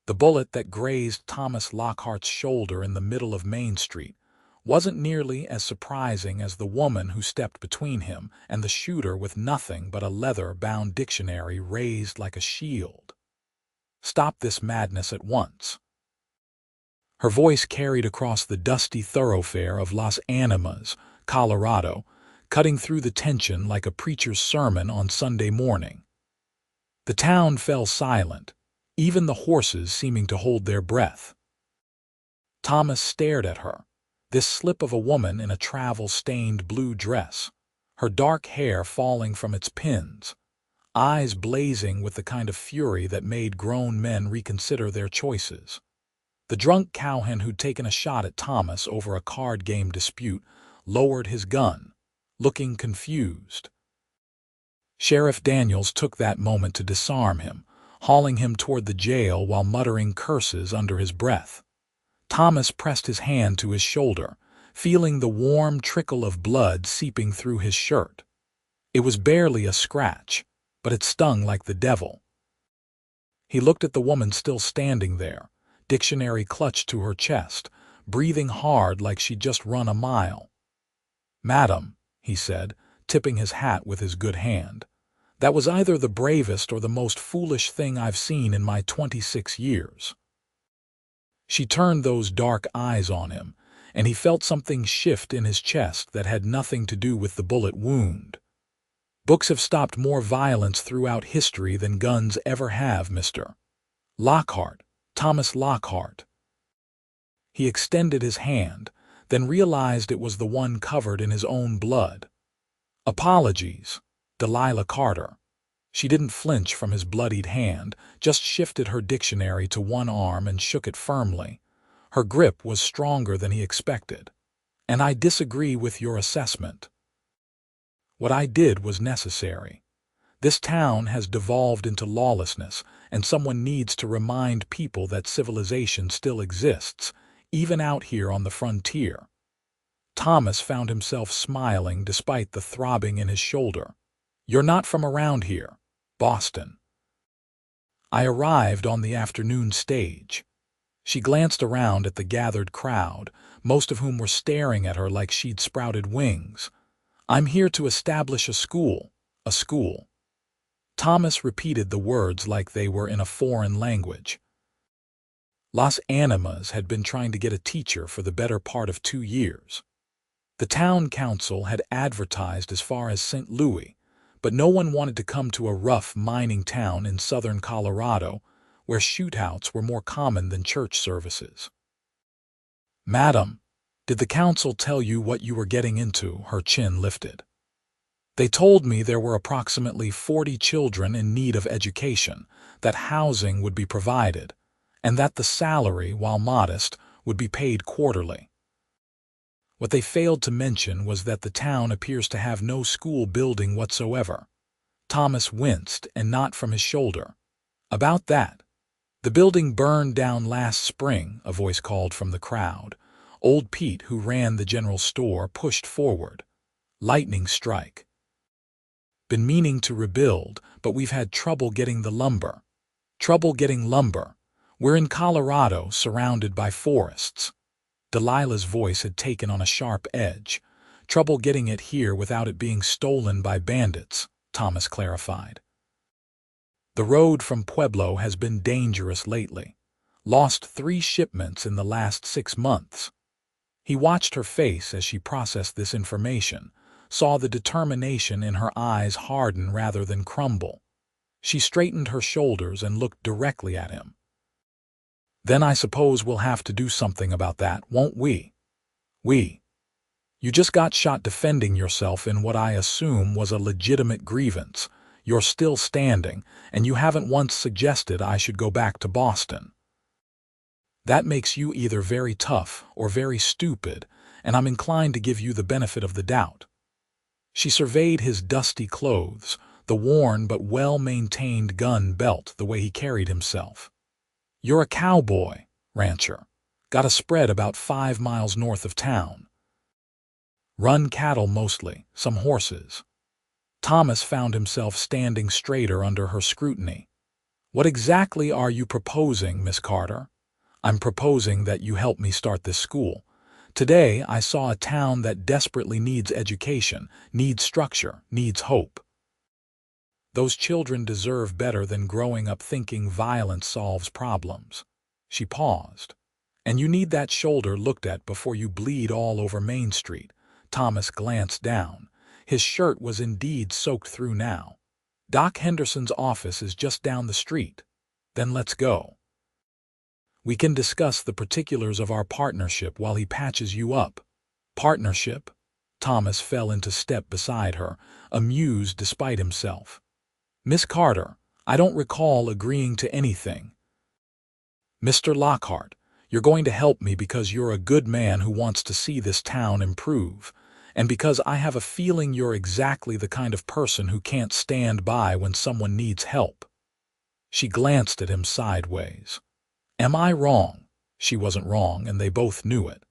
The bullet that grazed Thomas Lockhart's shoulder in the middle of Main Street wasn't nearly as surprising as the woman who stepped between him and the shooter with nothing but a leather-bound dictionary raised like a shield. "Stop this madness at once." Her voice carried across the dusty thoroughfare of Las Animas, Colorado, cutting through the tension like a preacher's sermon on Sunday morning. The town fell silent, even the horses seeming to hold their breath. Thomas stared at her, this slip of a woman in a travel-stained blue dress, her dark hair falling from its pins, eyes blazing with the kind of fury that made grown men reconsider their choices. The drunk cowhand who'd taken a shot at Thomas over a card game dispute lowered his gun, looking confused. Sheriff Daniels took that moment to disarm him, hauling him toward the jail while muttering curses under his breath. Thomas pressed his hand to his shoulder, feeling the warm trickle of blood seeping through his shirt. It was barely a scratch, but it stung like the devil. He looked at the woman still standing there, dictionary clutched to her chest, breathing hard like she'd just run a mile. "Madam," he said, tipping his hat with his good hand, "that was either the bravest or the most foolish thing I've seen in my 26 years." She turned those dark eyes on him, and he felt something shift in his chest that had nothing to do with the bullet wound. "Books have stopped more violence throughout history than guns ever have, Mr. Lockhart, Thomas Lockhart." He extended his hand, then realized it was the one covered in his own blood. "Apologies, Delilah Carter." She didn't flinch from his bloodied hand, just shifted her dictionary to one arm and shook it firmly. Her grip was stronger than he expected. "And I disagree with your assessment. What I did was necessary. This town has devolved into lawlessness, and someone needs to remind people that civilization still exists, even out here on the frontier." Thomas found himself smiling despite the throbbing in his shoulder. "You're not from around here, Boston." "I arrived on the afternoon stage." She glanced around at the gathered crowd, most of whom were staring at her like she'd sprouted wings. "I'm here to establish a school, a school." Thomas repeated the words like they were in a foreign language. Las Animas had been trying to get a teacher for the better part of 2 years. The town council had advertised as far as St. Louis, but no one wanted to come to a rough mining town in southern Colorado where shootouts were more common than church services. "Madam, did the council tell you what you were getting into?" Her chin lifted. "They told me there were approximately 40 children in need of education, that housing would be provided, and that the salary, while modest, would be paid quarterly. What they failed to mention was that the town appears to have no school building whatsoever." Thomas winced, and not from his shoulder. "About that. The building burned down last spring," a voice called from the crowd. Old Pete, who ran the general store, pushed forward. "Lightning strike. Been meaning to rebuild, but we've had trouble getting the lumber." "Trouble getting lumber? We're in Colorado, surrounded by forests." Delilah's voice had taken on a sharp edge. "Trouble getting it here without it being stolen by bandits," Thomas clarified. "The road from Pueblo has been dangerous lately. Lost 3 shipments in the last 6 months." He watched her face as she processed this information, saw the determination in her eyes harden rather than crumble. She straightened her shoulders and looked directly at him. "Then I suppose we'll have to do something about that, won't we?" "We? You just got shot defending yourself in what I assume was a legitimate grievance. You're still standing, and you haven't once suggested I should go back to Boston. That makes you either very tough or very stupid, and I'm inclined to give you the benefit of the doubt." She surveyed his dusty clothes, the worn but well-maintained gun belt, the way he carried himself. "You're a cowboy, rancher. Got a spread about 5 miles north of town. Run cattle mostly, some horses." Thomas found himself standing straighter under her scrutiny. What exactly are you proposing, Miss Carter? I'm proposing that you help me start this school. Today, I saw a town that desperately needs education, needs structure, needs hope. Those children deserve better than growing up thinking violence solves problems. She paused. And you need that shoulder looked at before you bleed all over Main Street. Thomas glanced down. His shirt was indeed soaked through now. Doc Henderson's office is just down the street. Then let's go. We can discuss the particulars of our partnership while he patches you up. Partnership? Thomas fell into step beside her, amused despite himself. Miss Carter, I don't recall agreeing to anything. Mr. Lockhart, you're going to help me because you're a good man who wants to see this town improve, and because I have a feeling you're exactly the kind of person who can't stand by when someone needs help. She glanced at him sideways. Am I wrong? She wasn't wrong, and they both knew it.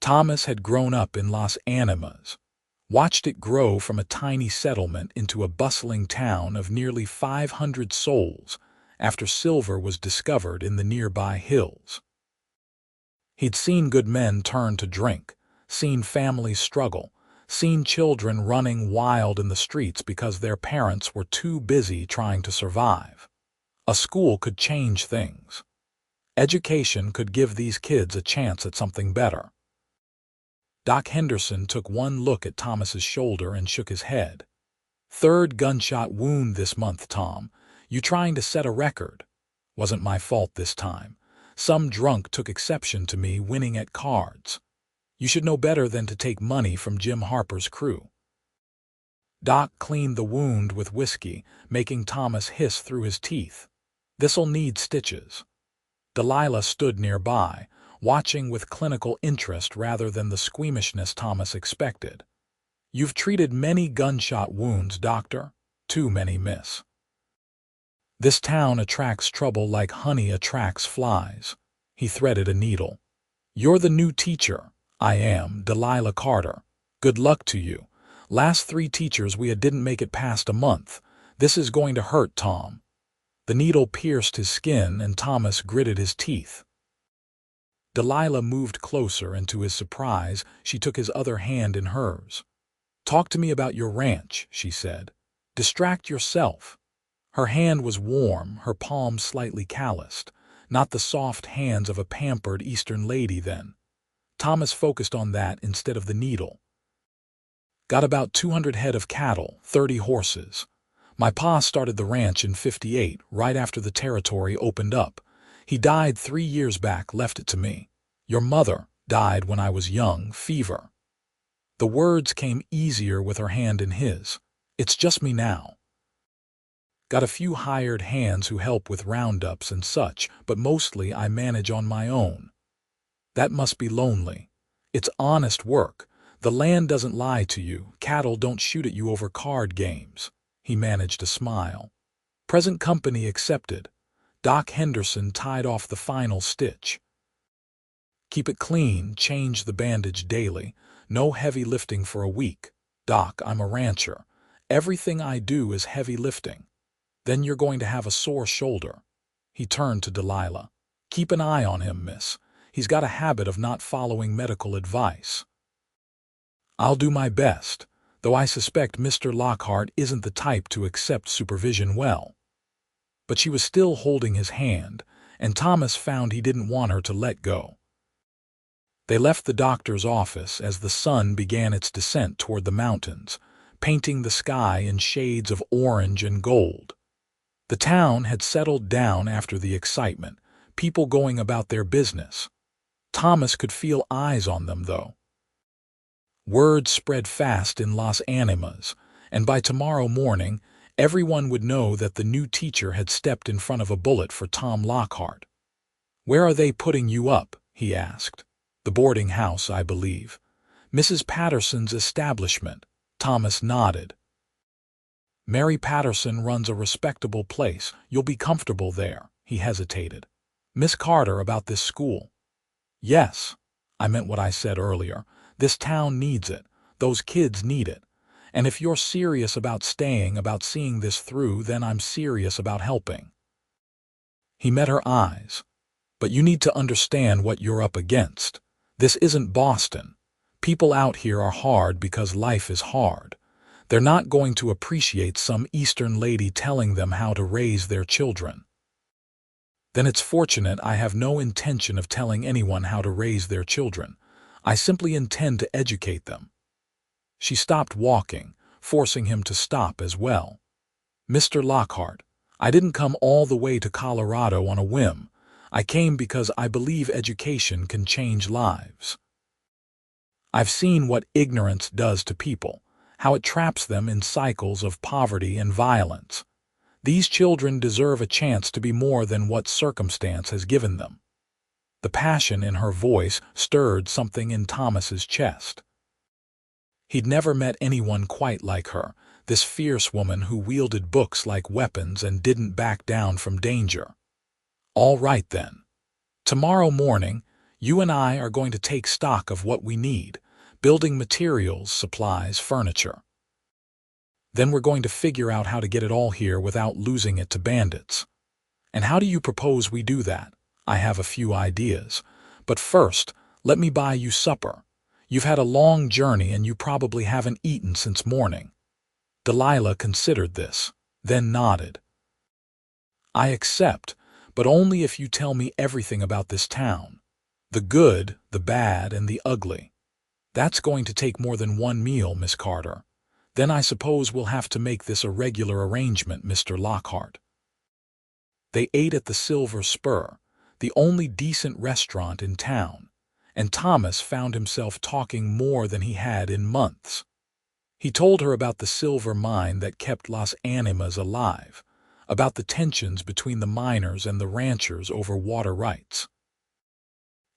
Thomas had grown up in Las Animas, watched it grow from a tiny settlement into a bustling town of nearly 500 souls after silver was discovered in the nearby hills. He'd seen good men turn to drink, seen families struggle, seen children running wild in the streets because their parents were too busy trying to survive. A school could change things. Education could give these kids a chance at something better. Doc Henderson took one look at Thomas's shoulder and shook his head. Third gunshot wound this month, Tom. You trying to set a record? Wasn't my fault this time. Some drunk took exception to me winning at cards. You should know better than to take money from Jim Harper's crew. Doc cleaned the wound with whiskey, making Thomas hiss through his teeth. This'll need stitches. Delilah stood nearby, watching with clinical interest rather than the squeamishness Thomas expected. You've treated many gunshot wounds, doctor. Too many, miss. This town attracts trouble like honey attracts flies. He threaded a needle. You're the new teacher. I am, Delilah Carter. Good luck to you. Last 3 teachers we had didn't make it past a month. This is going to hurt, Tom. The needle pierced his skin and Thomas gritted his teeth. Delilah moved closer, and to his surprise, she took his other hand in hers. Talk to me about your ranch, she said. Distract yourself. Her hand was warm, her palm slightly calloused, not the soft hands of a pampered Eastern lady then. Thomas focused on that instead of the needle. Got about 200 head of cattle, 30 horses. My pa started the ranch in '58, right after the territory opened up. He died 3 years back, left it to me. Your mother died when I was young, fever. The words came easier with her hand in his. It's just me now. Got a few hired hands who help with roundups and such, but mostly I manage on my own. That must be lonely. It's honest work. The land doesn't lie to you. Cattle don't shoot at you over card games. He managed a smile. Present company accepted. Doc Henderson tied off the final stitch. Keep it clean, change the bandage daily. No heavy lifting for a week. Doc, I'm a rancher. Everything I do is heavy lifting. Then you're going to have a sore shoulder. He turned to Delilah. Keep an eye on him, miss. He's got a habit of not following medical advice. I'll do my best, though I suspect Mr. Lockhart isn't the type to accept supervision well. But she was still holding his hand, and Thomas found he didn't want her to let go. They left the doctor's office as the sun began its descent toward the mountains, painting the sky in shades of orange and gold. The town had settled down after the excitement, people going about their business. Thomas could feel eyes on them, though. Word spread fast in Las Animas, and by tomorrow morning, everyone would know that the new teacher had stepped in front of a bullet for Tom Lockhart. Where are they putting you up? He asked. The boarding house, I believe. Mrs. Patterson's establishment. Thomas nodded. Mary Patterson runs a respectable place. You'll be comfortable there. He hesitated. Miss Carter, about this school. Yes, I meant what I said earlier. This town needs it. Those kids need it. And if you're serious about staying, about seeing this through, then I'm serious about helping." He met her eyes. "But you need to understand what you're up against. This isn't Boston. People out here are hard because life is hard. They're not going to appreciate some Eastern lady telling them how to raise their children." "Then it's fortunate I have no intention of telling anyone how to raise their children. I simply intend to educate them." She stopped walking, forcing him to stop as well. "Mr. Lockhart, I didn't come all the way to Colorado on a whim. I came because I believe education can change lives. I've seen what ignorance does to people, how it traps them in cycles of poverty and violence. These children deserve a chance to be more than what circumstance has given them." The passion in her voice stirred something in Thomas's chest. He'd never met anyone quite like her, this fierce woman who wielded books like weapons and didn't back down from danger. "All right then. Tomorrow morning, you and I are going to take stock of what we need: building materials, supplies, furniture. Then we're going to figure out how to get it all here without losing it to bandits. And how do you propose we do that? I have a few ideas. But first, let me buy you supper. You've had a long journey and you probably haven't eaten since morning." Delilah considered this, then nodded. "I accept, but only if you tell me everything about this town. The good, the bad, and the ugly. That's going to take more than one meal, Miss Carter. Then I suppose we'll have to make this a regular arrangement, Mr. Lockhart." They ate at the Silver Spur, the only decent restaurant in town, and Thomas found himself talking more than he had in months. He told her about the silver mine that kept Las Animas alive, about the tensions between the miners and the ranchers over water rights.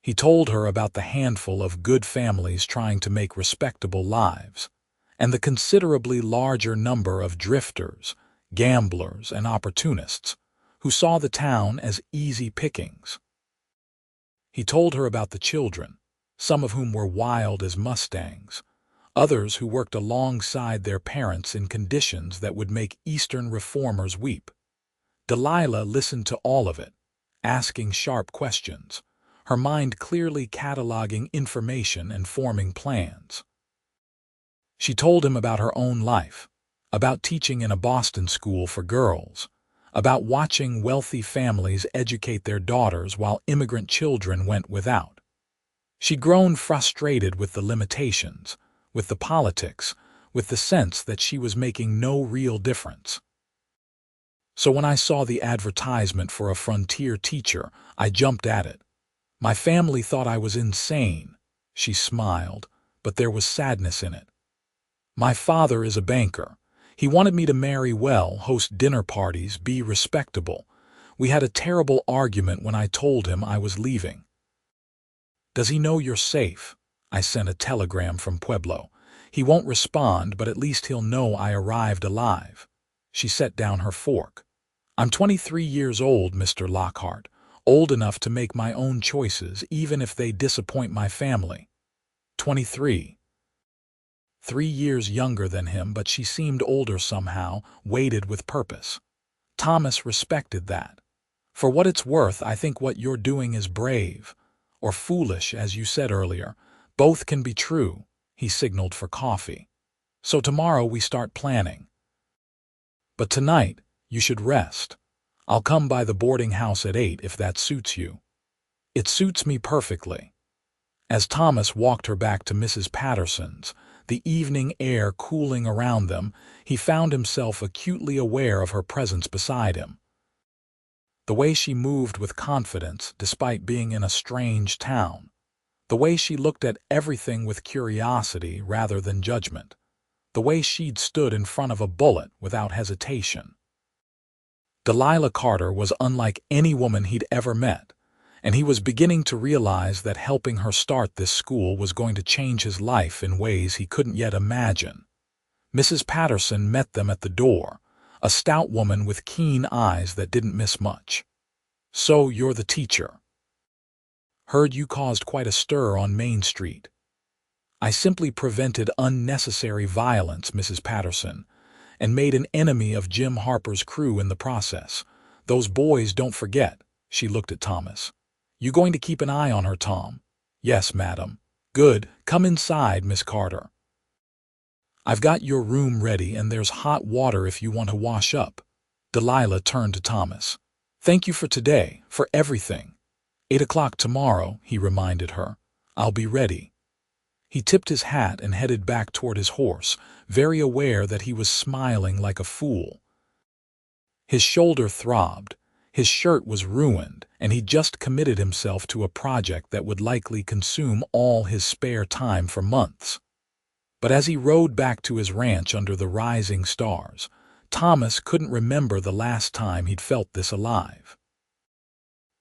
He told her about the handful of good families trying to make respectable lives, and the considerably larger number of drifters, gamblers, and opportunists who saw the town as easy pickings. He told her about the children, some of whom were wild as mustangs, others who worked alongside their parents in conditions that would make Eastern reformers weep. Delilah listened to all of it, asking sharp questions, her mind clearly cataloging information and forming plans. She told him about her own life, about teaching in a Boston school for girls, about watching wealthy families educate their daughters while immigrant children went without. She'd grown frustrated with the limitations, with the politics, with the sense that she was making no real difference. "So when I saw the advertisement for a frontier teacher, I jumped at it. My family thought I was insane." She smiled, but there was sadness in it. "My father is a banker. He wanted me to marry well, host dinner parties, be respectable. We had a terrible argument when I told him I was leaving. 'Does he know you're safe?' I sent a telegram from Pueblo. 'He won't respond, but at least he'll know I arrived alive.'" She set down her fork. "I'm 23 years old, Mr. Lockhart, old enough to make my own choices even if they disappoint my family." 23. 3 years younger than him, but she seemed older somehow, weighted with purpose. Thomas respected that. "For what it's worth, I think what you're doing is brave. Or foolish, as you said earlier. Both can be true." He signaled for coffee. "So tomorrow we start planning. But tonight, you should rest. I'll come by the boarding house at 8 if that suits you." "It suits me perfectly." As Thomas walked her back to Mrs. Patterson's, the evening air cooling around them, he found himself acutely aware of her presence beside him. The way she moved with confidence despite being in a strange town. The way she looked at everything with curiosity rather than judgment. The way she'd stood in front of a bullet without hesitation. Delilah Carter was unlike any woman he'd ever met, and he was beginning to realize that helping her start this school was going to change his life in ways he couldn't yet imagine. Mrs. Patterson met them at the door, a stout woman with keen eyes that didn't miss much. "So you're the teacher. Heard you caused quite a stir on Main Street." I simply prevented unnecessary violence, Mrs. Patterson, and made an enemy of Jim Harper's crew in the process. Those boys don't forget." She looked at Thomas. "You going to keep an eye on her, Tom?" "Yes, madam." "Good. Come inside, Miss Carter. I've got your room ready, and there's hot water if you want to wash up." Delilah turned to Thomas. "Thank you for today, for everything. 8 o'clock tomorrow," he reminded her. "I'll be ready." He tipped his hat and headed back toward his horse, very aware that he was smiling like a fool. His shoulder throbbed, his shirt was ruined, and he'd just committed himself to a project that would likely consume all his spare time for months. But as he rode back to his ranch under the rising stars, Thomas couldn't remember the last time he'd felt this alive.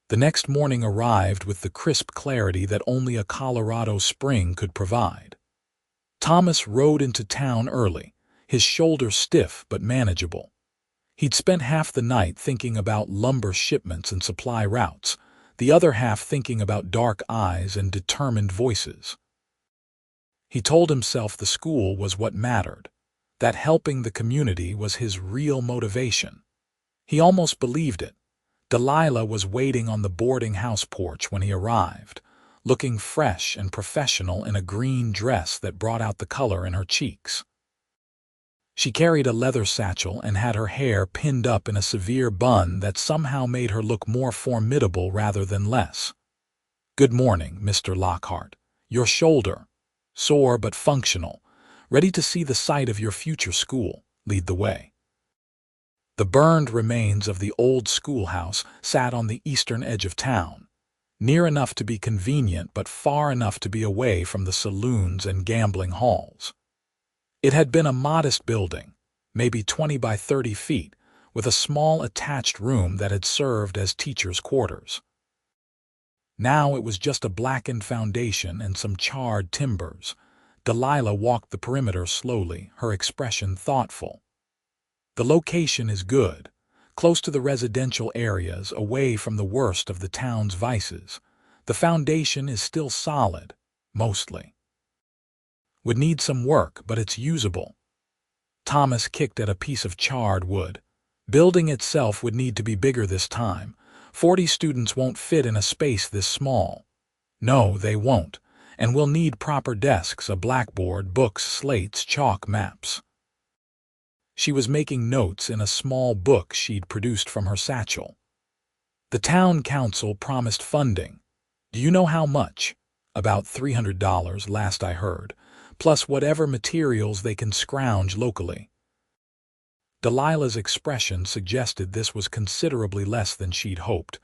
The next morning arrived with the crisp clarity that only a Colorado spring could provide. Thomas rode into town early, his shoulders stiff but manageable. He'd spent half the night thinking about lumber shipments and supply routes, the other half thinking about dark eyes and determined voices. He told himself the school was what mattered, that helping the community was his real motivation. He almost believed it. Delilah was waiting on the boarding house porch when he arrived, looking fresh and professional in a green dress that brought out the color in her cheeks. She carried a leather satchel and had her hair pinned up in a severe bun that somehow made her look more formidable rather than less. "Good morning, Mr. Lockhart. Your shoulder, sore but functional, ready to see the site of your future school. Lead the way." The burned remains of the old schoolhouse sat on the eastern edge of town, near enough to be convenient but far enough to be away from the saloons and gambling halls. It had been a modest building, maybe 20 by 30 feet, with a small attached room that had served as teachers' quarters. Now it was just a blackened foundation and some charred timbers. Delilah walked the perimeter slowly, her expression thoughtful. "The location is good, close to the residential areas, away from the worst of the town's vices. The foundation is still solid, mostly. Would need some work, but it's usable." Thomas kicked at a piece of charred wood. "Building itself would need to be bigger this time. 40 students won't fit in a space this small." "No, they won't. And we'll need proper desks, a blackboard, books, slates, chalk, maps." She was making notes in a small book she'd produced from her satchel. "The town council promised funding. Do you know how much?" "About $300 last I heard, plus whatever materials they can scrounge locally." Delilah's expression suggested this was considerably less than she'd hoped.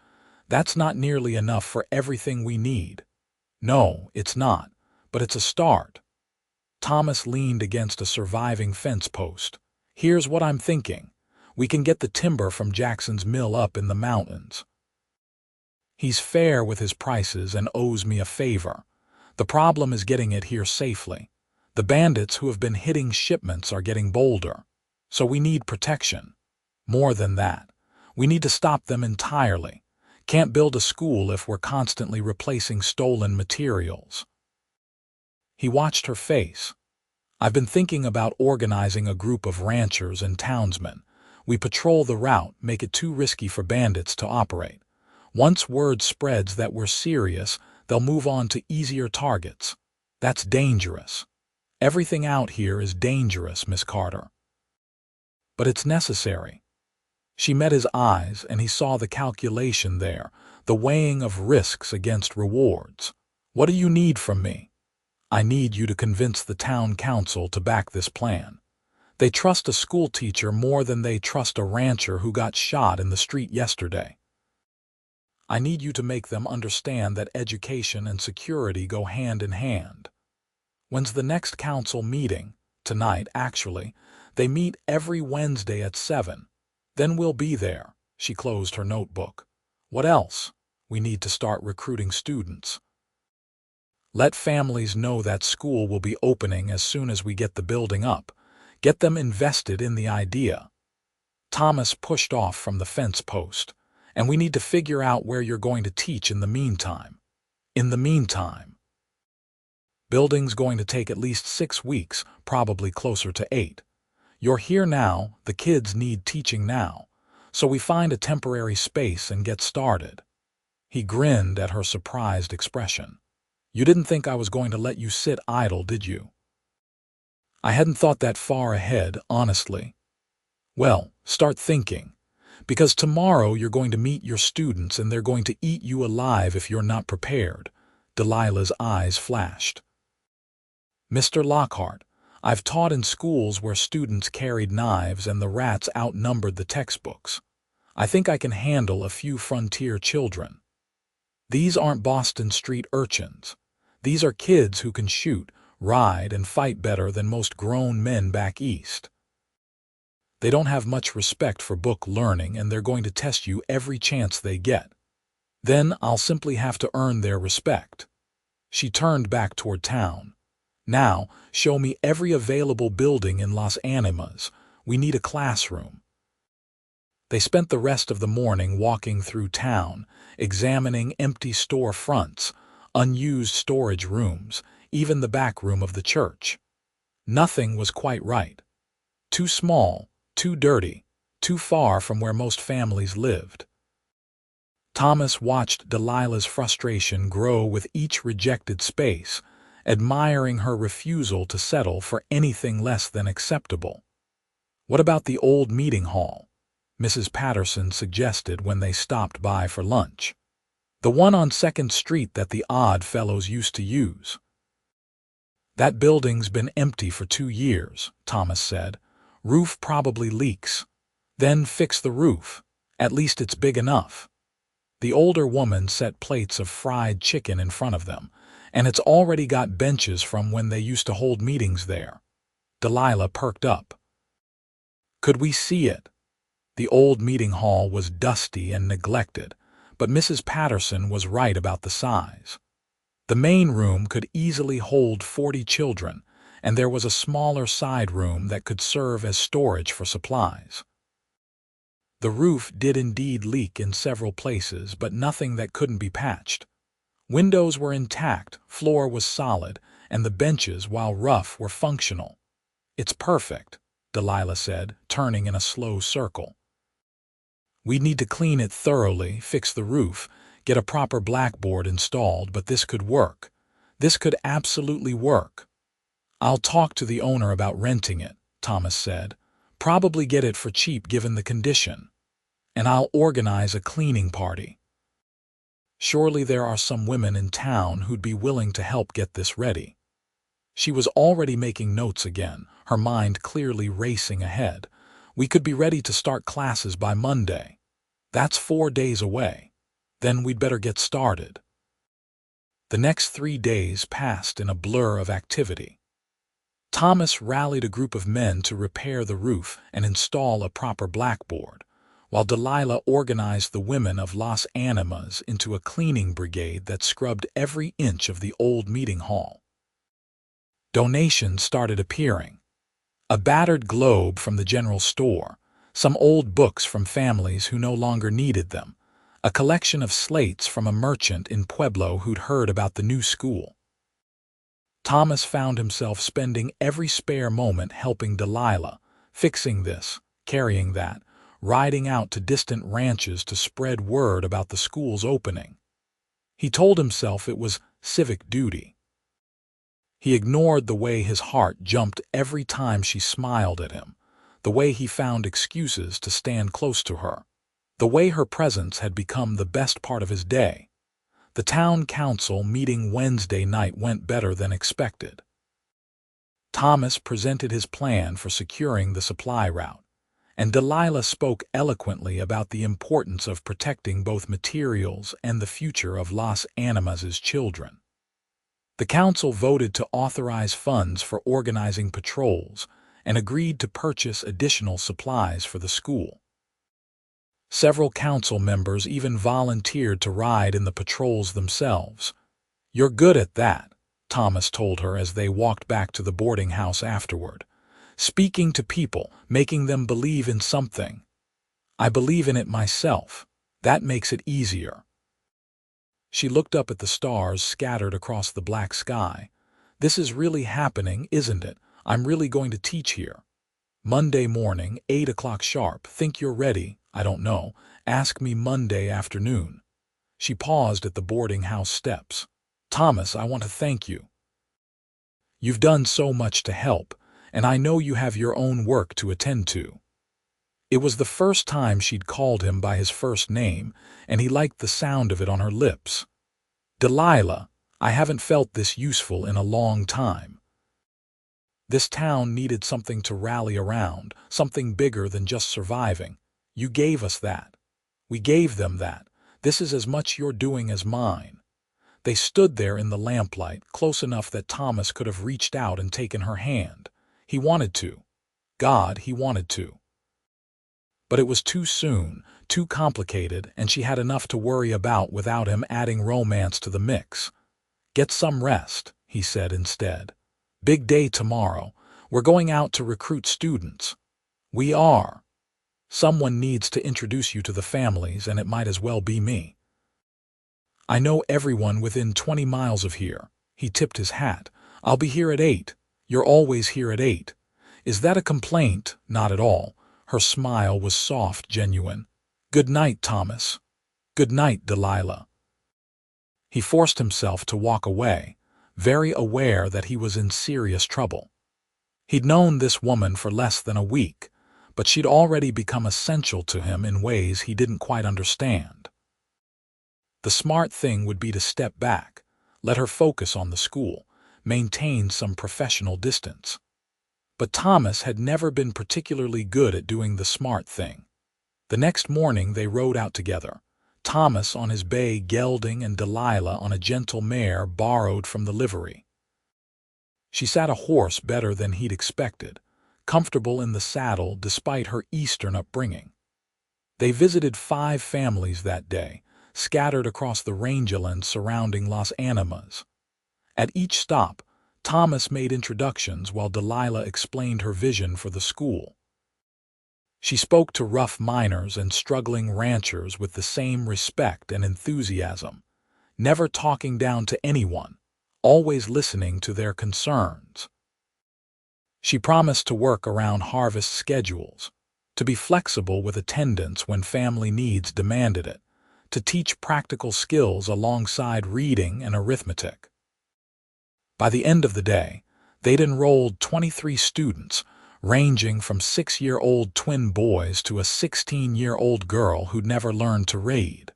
"That's not nearly enough for everything we need." "No, it's not, but it's a start." Thomas leaned against a surviving fence post. "Here's what I'm thinking. We can get the timber from Jackson's mill up in the mountains. He's fair with his prices and owes me a favor. The problem is getting it here safely. The bandits who have been hitting shipments are getting bolder. So we need protection. More than that, we need to stop them entirely. Can't build a school if we're constantly replacing stolen materials." He watched her face. "I've been thinking about organizing a group of ranchers and townsmen. We patrol the route, make it too risky for bandits to operate. Once word spreads that we're serious, they'll move on to easier targets. That's dangerous. Everything out here is dangerous, Miss Carter. But it's necessary." She met his eyes, and he saw the calculation there, the weighing of risks against rewards. "What do you need from me?" "I need you to convince the town council to back this plan. They trust a schoolteacher more than they trust a rancher who got shot in the street yesterday. I need you to make them understand that education and security go hand in hand. When's the next council meeting?" "Tonight, actually. They meet every Wednesday at 7. Then we'll be there." She closed her notebook. "What else?" "We need to start recruiting students. Let families know that school will be opening as soon as we get the building up. Get them invested in the idea." Thomas pushed off from the fence post. "And we need to figure out where you're going to teach in the meantime." "In the meantime?" Building's going to take at least 6 weeks, probably closer to 8. You're here now, the kids need teaching now. So we find a temporary space and get started." He grinned at her surprised expression. "You didn't think I was going to let you sit idle, did you?" "I hadn't thought that far ahead, honestly." "Well, start thinking. Because tomorrow you're going to meet your students and they're going to eat you alive if you're not prepared." Delilah's eyes flashed. "Mr. Lockhart, I've taught in schools where students carried knives and the rats outnumbered the textbooks. I think I can handle a few frontier children. These aren't Boston Street urchins. These are kids who can shoot, ride, and fight better than most grown men back east. They don't have much respect for book learning and they're going to test you every chance they get. Then I'll simply have to earn their respect." She turned back toward town. "Now, show me every available building in Las Animas. We need a classroom." They spent the rest of the morning walking through town, examining empty store fronts, unused storage rooms, even the back room of the church. Nothing was quite right. Too small, too dirty, too far from where most families lived. Thomas watched Delilah's frustration grow with each rejected space, admiring her refusal to settle for anything less than acceptable. "What about the old meeting hall?" Mrs. Patterson suggested when they stopped by for lunch. "The one on 2nd Street that the Odd Fellows used to use." "That building's been empty for 2 years, Thomas said. "Roof probably leaks. Then fix the roof. At least it's big enough." The older woman set plates of fried chicken in front of them, and it's already got benches from when they used to hold meetings there. Delilah perked up. "Could we see it?" The old meeting hall was dusty and neglected, but Mrs. Patterson was right about the size. The main room could easily hold 40 children, and there was a smaller side room that could serve as storage for supplies. The roof did indeed leak in several places, but nothing that couldn't be patched. Windows were intact, floor was solid, and the benches, while rough, were functional. "It's perfect," Delilah said, turning in a slow circle. "We'd need to clean it thoroughly, fix the roof, get a proper blackboard installed, but this could work. This could absolutely work." "I'll talk to the owner about renting it," Thomas said. "Probably get it for cheap given the condition. And I'll organize a cleaning party. Surely there are some women in town who'd be willing to help get this ready." She was already making notes again, her mind clearly racing ahead. "We could be ready to start classes by Monday. That's 4 days away. Then we'd better get started." The next 3 days passed in a blur of activity. Thomas rallied a group of men to repair the roof and install a proper blackboard, while Delilah organized the women of Las Animas into a cleaning brigade that scrubbed every inch of the old meeting hall. Donations started appearing. A battered globe from the general store, some old books from families who no longer needed them, a collection of slates from a merchant in Pueblo who'd heard about the new school. Thomas found himself spending every spare moment helping Delilah, fixing this, carrying that, riding out to distant ranches to spread word about the school's opening. He told himself it was civic duty. He ignored the way his heart jumped every time she smiled at him, the way he found excuses to stand close to her, the way her presence had become the best part of his day. The town council meeting Wednesday night went better than expected. Thomas presented his plan for securing the supply route, and Delilah spoke eloquently about the importance of protecting both materials and the future of Las Animas' children. The council voted to authorize funds for organizing patrols and agreed to purchase additional supplies for the school. Several council members even volunteered to ride in the patrols themselves. "You're good at that," Thomas told her as they walked back to the boarding house afterward. "Speaking to people, making them believe in something." "I believe in it myself. That makes it easier." She looked up at the stars scattered across the black sky. This is really happening, isn't it? I'm really going to teach here. Monday morning, 8 o'clock sharp. Think you're ready? I don't know. Ask me Monday afternoon. She paused at the boarding house steps. Thomas, I want to thank you. You've done so much to help, and I know you have your own work to attend to. It was the first time she'd called him by his first name, and he liked the sound of it on her lips. Delilah, I haven't felt this useful in a long time. This town needed something to rally around, something bigger than just surviving. You gave us that. We gave them that. This is as much your doing as mine. They stood there in the lamplight, close enough that Thomas could have reached out and taken her hand. He wanted to. God, he wanted to. But it was too soon, too complicated, and she had enough to worry about without him adding romance to the mix. Get some rest, he said instead. Big day tomorrow. We're going out to recruit students. We are. Someone needs to introduce you to the families, and it might as well be me. I know everyone within 20 miles of here. He tipped his hat. I'll be here at 8. You're always here at 8. Is that a complaint? Not at all. Her smile was soft, genuine. Good night, Thomas. Good night, Delilah. He forced himself to walk away, very aware that he was in serious trouble. He'd known this woman for less than a week, but she'd already become essential to him in ways he didn't quite understand. The smart thing would be to step back, let her focus on the school, maintain some professional distance. But Thomas had never been particularly good at doing the smart thing. The next morning they rode out together, Thomas on his bay gelding and Delilah on a gentle mare borrowed from the livery. She sat a horse better than he'd expected, comfortable in the saddle despite her Eastern upbringing. They visited 5 families that day, scattered across the rangeland surrounding Las Animas. At each stop, Thomas made introductions while Delilah explained her vision for the school. She spoke to rough miners and struggling ranchers with the same respect and enthusiasm, never talking down to anyone, always listening to their concerns. She promised to work around harvest schedules, to be flexible with attendance when family needs demanded it, to teach practical skills alongside reading and arithmetic. By the end of the day, they'd enrolled 23 students, ranging from 6-year-old twin boys to a 16-year-old girl who'd never learned to read.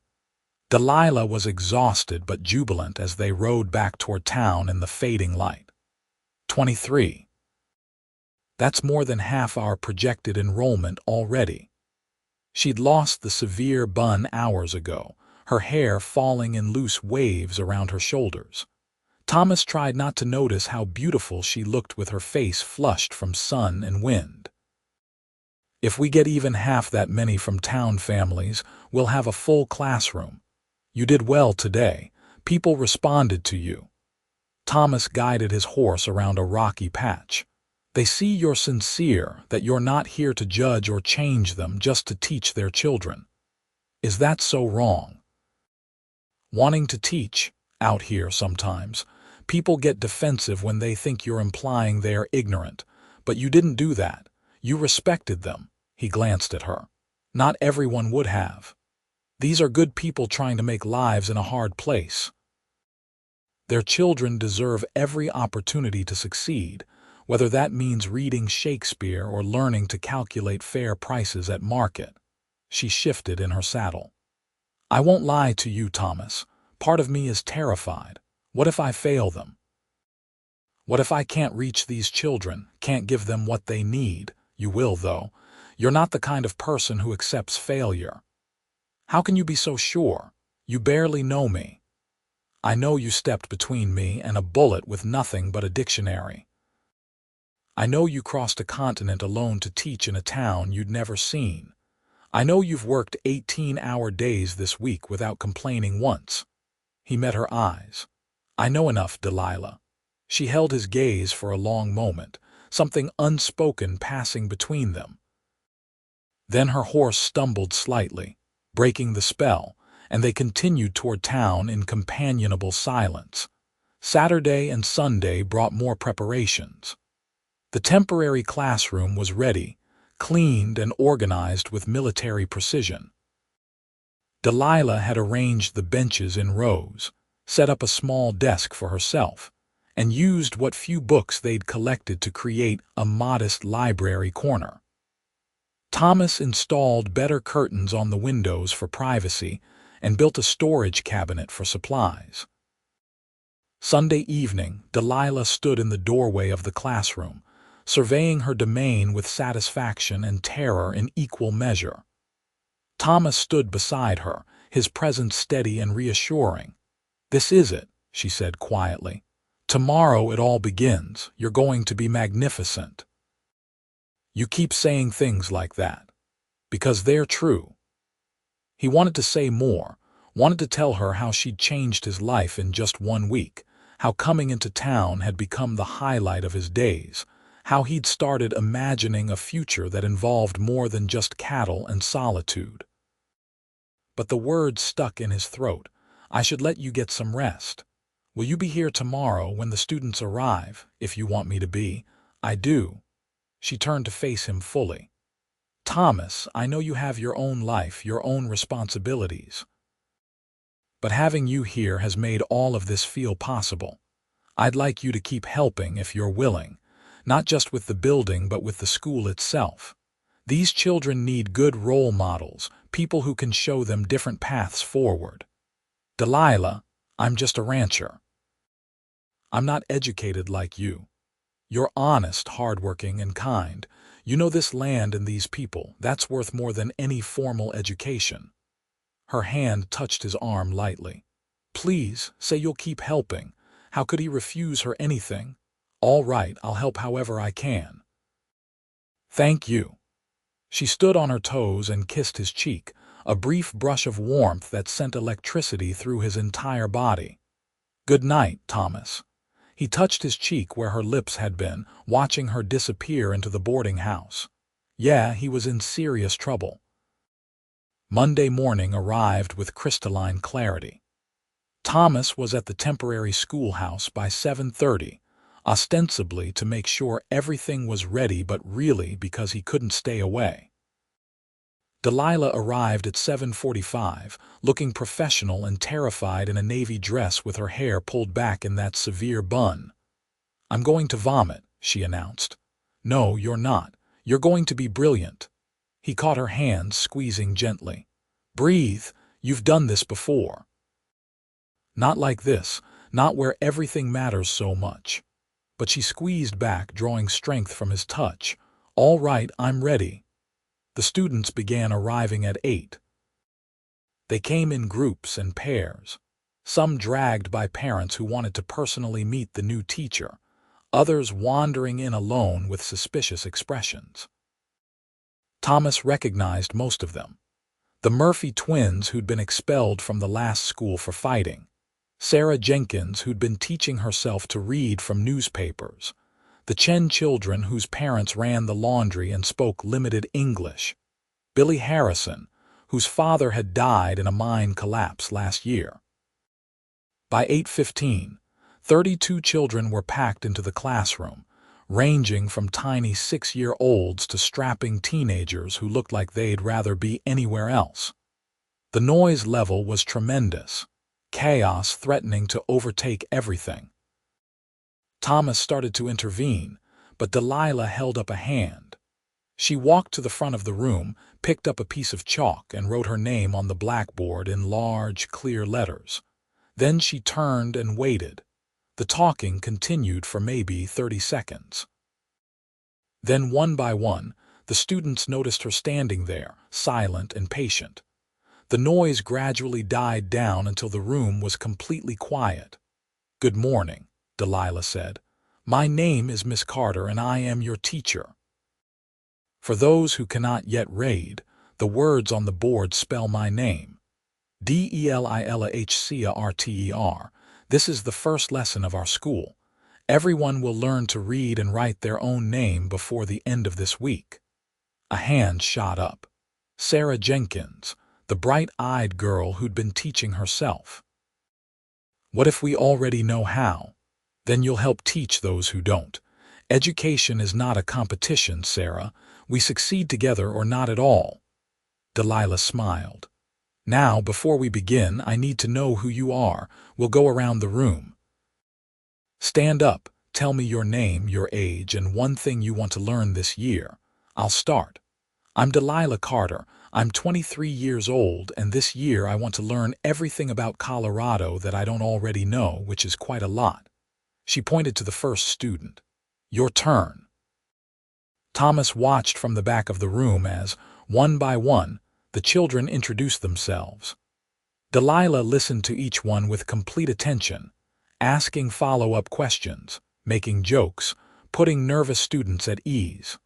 Delilah was exhausted but jubilant as they rode back toward town in the fading light. 23. That's more than half our projected enrollment already. She'd lost the severe bun hours ago, her hair falling in loose waves around her shoulders. Thomas tried not to notice how beautiful she looked with her face flushed from sun and wind. If we get even half that many from town families, we'll have a full classroom. You did well today. People responded to you. Thomas guided his horse around a rocky patch. They see you're sincere, that you're not here to judge or change them, just to teach their children. Is that so wrong? Wanting to teach, out here sometimes, people get defensive when they think you're implying they are ignorant, but you didn't do that. You respected them. He glanced at her. Not everyone would have. These are good people trying to make lives in a hard place. Their children deserve every opportunity to succeed, whether that means reading Shakespeare or learning to calculate fair prices at market. She shifted in her saddle. I won't lie to you, Thomas. Part of me is terrified. What if I fail them? What if I can't reach these children, can't give them what they need? You will, though. You're not the kind of person who accepts failure. How can you be so sure? You barely know me. I know you stepped between me and a bullet with nothing but a dictionary. I know you crossed a continent alone to teach in a town you'd never seen. I know you've worked 18-hour days this week without complaining once. He met her eyes. I know enough, Delilah. She held his gaze for a long moment, something unspoken passing between them. Then her horse stumbled slightly, breaking the spell, and they continued toward town in companionable silence. Saturday and Sunday brought more preparations. The temporary classroom was ready, cleaned and organized with military precision. Delilah had arranged the benches in rows, set up a small desk for herself, and used what few books they'd collected to create a modest library corner. Thomas installed better curtains on the windows for privacy and built a storage cabinet for supplies. Sunday evening, Delilah stood in the doorway of the classroom, surveying her domain with satisfaction and terror in equal measure. Thomas stood beside her, his presence steady and reassuring. "This is it," she said quietly. "Tomorrow it all begins. You're going to be magnificent." "You keep saying things like that. Because they're true." He wanted to say more, wanted to tell her how she'd changed his life in just 1 week, how coming into town had become the highlight of his days, how he'd started imagining a future that involved more than just cattle and solitude. But the words stuck in his throat. "I should let you get some rest. Will you be here tomorrow when the students arrive, if you want me to be?" "I do." She turned to face him fully. "Thomas, I know you have your own life, your own responsibilities. But having you here has made all of this feel possible. I'd like you to keep helping if you're willing, not just with the building but with the school itself. These children need good role models, people who can show them different paths forward. Delilah, I'm just a rancher. I'm not educated like you. You're honest, hardworking, and kind. You know this land and these people. That's worth more than any formal education." Her hand touched his arm lightly. "Please, say you'll keep helping." How could he refuse her anything? "All right, I'll help however I can." "Thank you." She stood on her toes and kissed his cheek, a brief brush of warmth that sent electricity through his entire body. "Good night, Thomas." He touched his cheek where her lips had been, watching her disappear into the boarding house. Yeah, he was in serious trouble. Monday morning arrived with crystalline clarity. Thomas was at the temporary schoolhouse by 7:30, ostensibly to make sure everything was ready but really because he couldn't stay away. Delilah arrived at 7:45, looking professional and terrified in a navy dress with her hair pulled back in that severe bun. "I'm going to vomit," she announced. "No, you're not. You're going to be brilliant." He caught her hand, squeezing gently. "Breathe. You've done this before." "Not like this, not where everything matters so much." But she squeezed back, drawing strength from his touch. "All right, I'm ready." The students began arriving at 8. They came in groups and pairs, some dragged by parents who wanted to personally meet the new teacher, others wandering in alone with suspicious expressions. Thomas recognized most of them. The Murphy twins who'd been expelled from the last school for fighting, Sarah Jenkins who'd been teaching herself to read from newspapers, the Chen children whose parents ran the laundry and spoke limited English, Billy Harrison, whose father had died in a mine collapse last year. By 8:15, 32 children were packed into the classroom, ranging from tiny 6-year-olds to strapping teenagers who looked like they'd rather be anywhere else. The noise level was tremendous, chaos threatening to overtake everything. Thomas started to intervene, but Delilah held up a hand. She walked to the front of the room, picked up a piece of chalk and wrote her name on the blackboard in large, clear letters. Then she turned and waited. The talking continued for maybe 30 seconds. Then, one by one, the students noticed her standing there, silent and patient. The noise gradually died down until the room was completely quiet. "Good morning," Delilah said. "My name is Miss Carter and I am your teacher." For those who cannot yet read, the words on the board spell my name. Delilahcarter. This is the first lesson of our school. Everyone will learn to read and write their own name before the end of this week. A hand shot up. Sarah Jenkins, the bright-eyed girl who'd been teaching herself. "What if we already know how?" Then you'll help teach those who don't. Education is not a competition, Sarah. We succeed together or not at all." Delilah smiled. "Now, before we begin, I need to know who you are. We'll go around the room. Stand up, tell me your name, your age, and one thing you want to learn this year. I'll start. I'm Delilah Carter. I'm 23 years old, and this year I want to learn everything about Colorado that I don't already know, which is quite a lot." She pointed to the first student. "Your turn." Thomas watched from the back of the room as, one by one, the children introduced themselves. Delilah listened to each one with complete attention, asking follow-up questions, making jokes, putting nervous students at ease.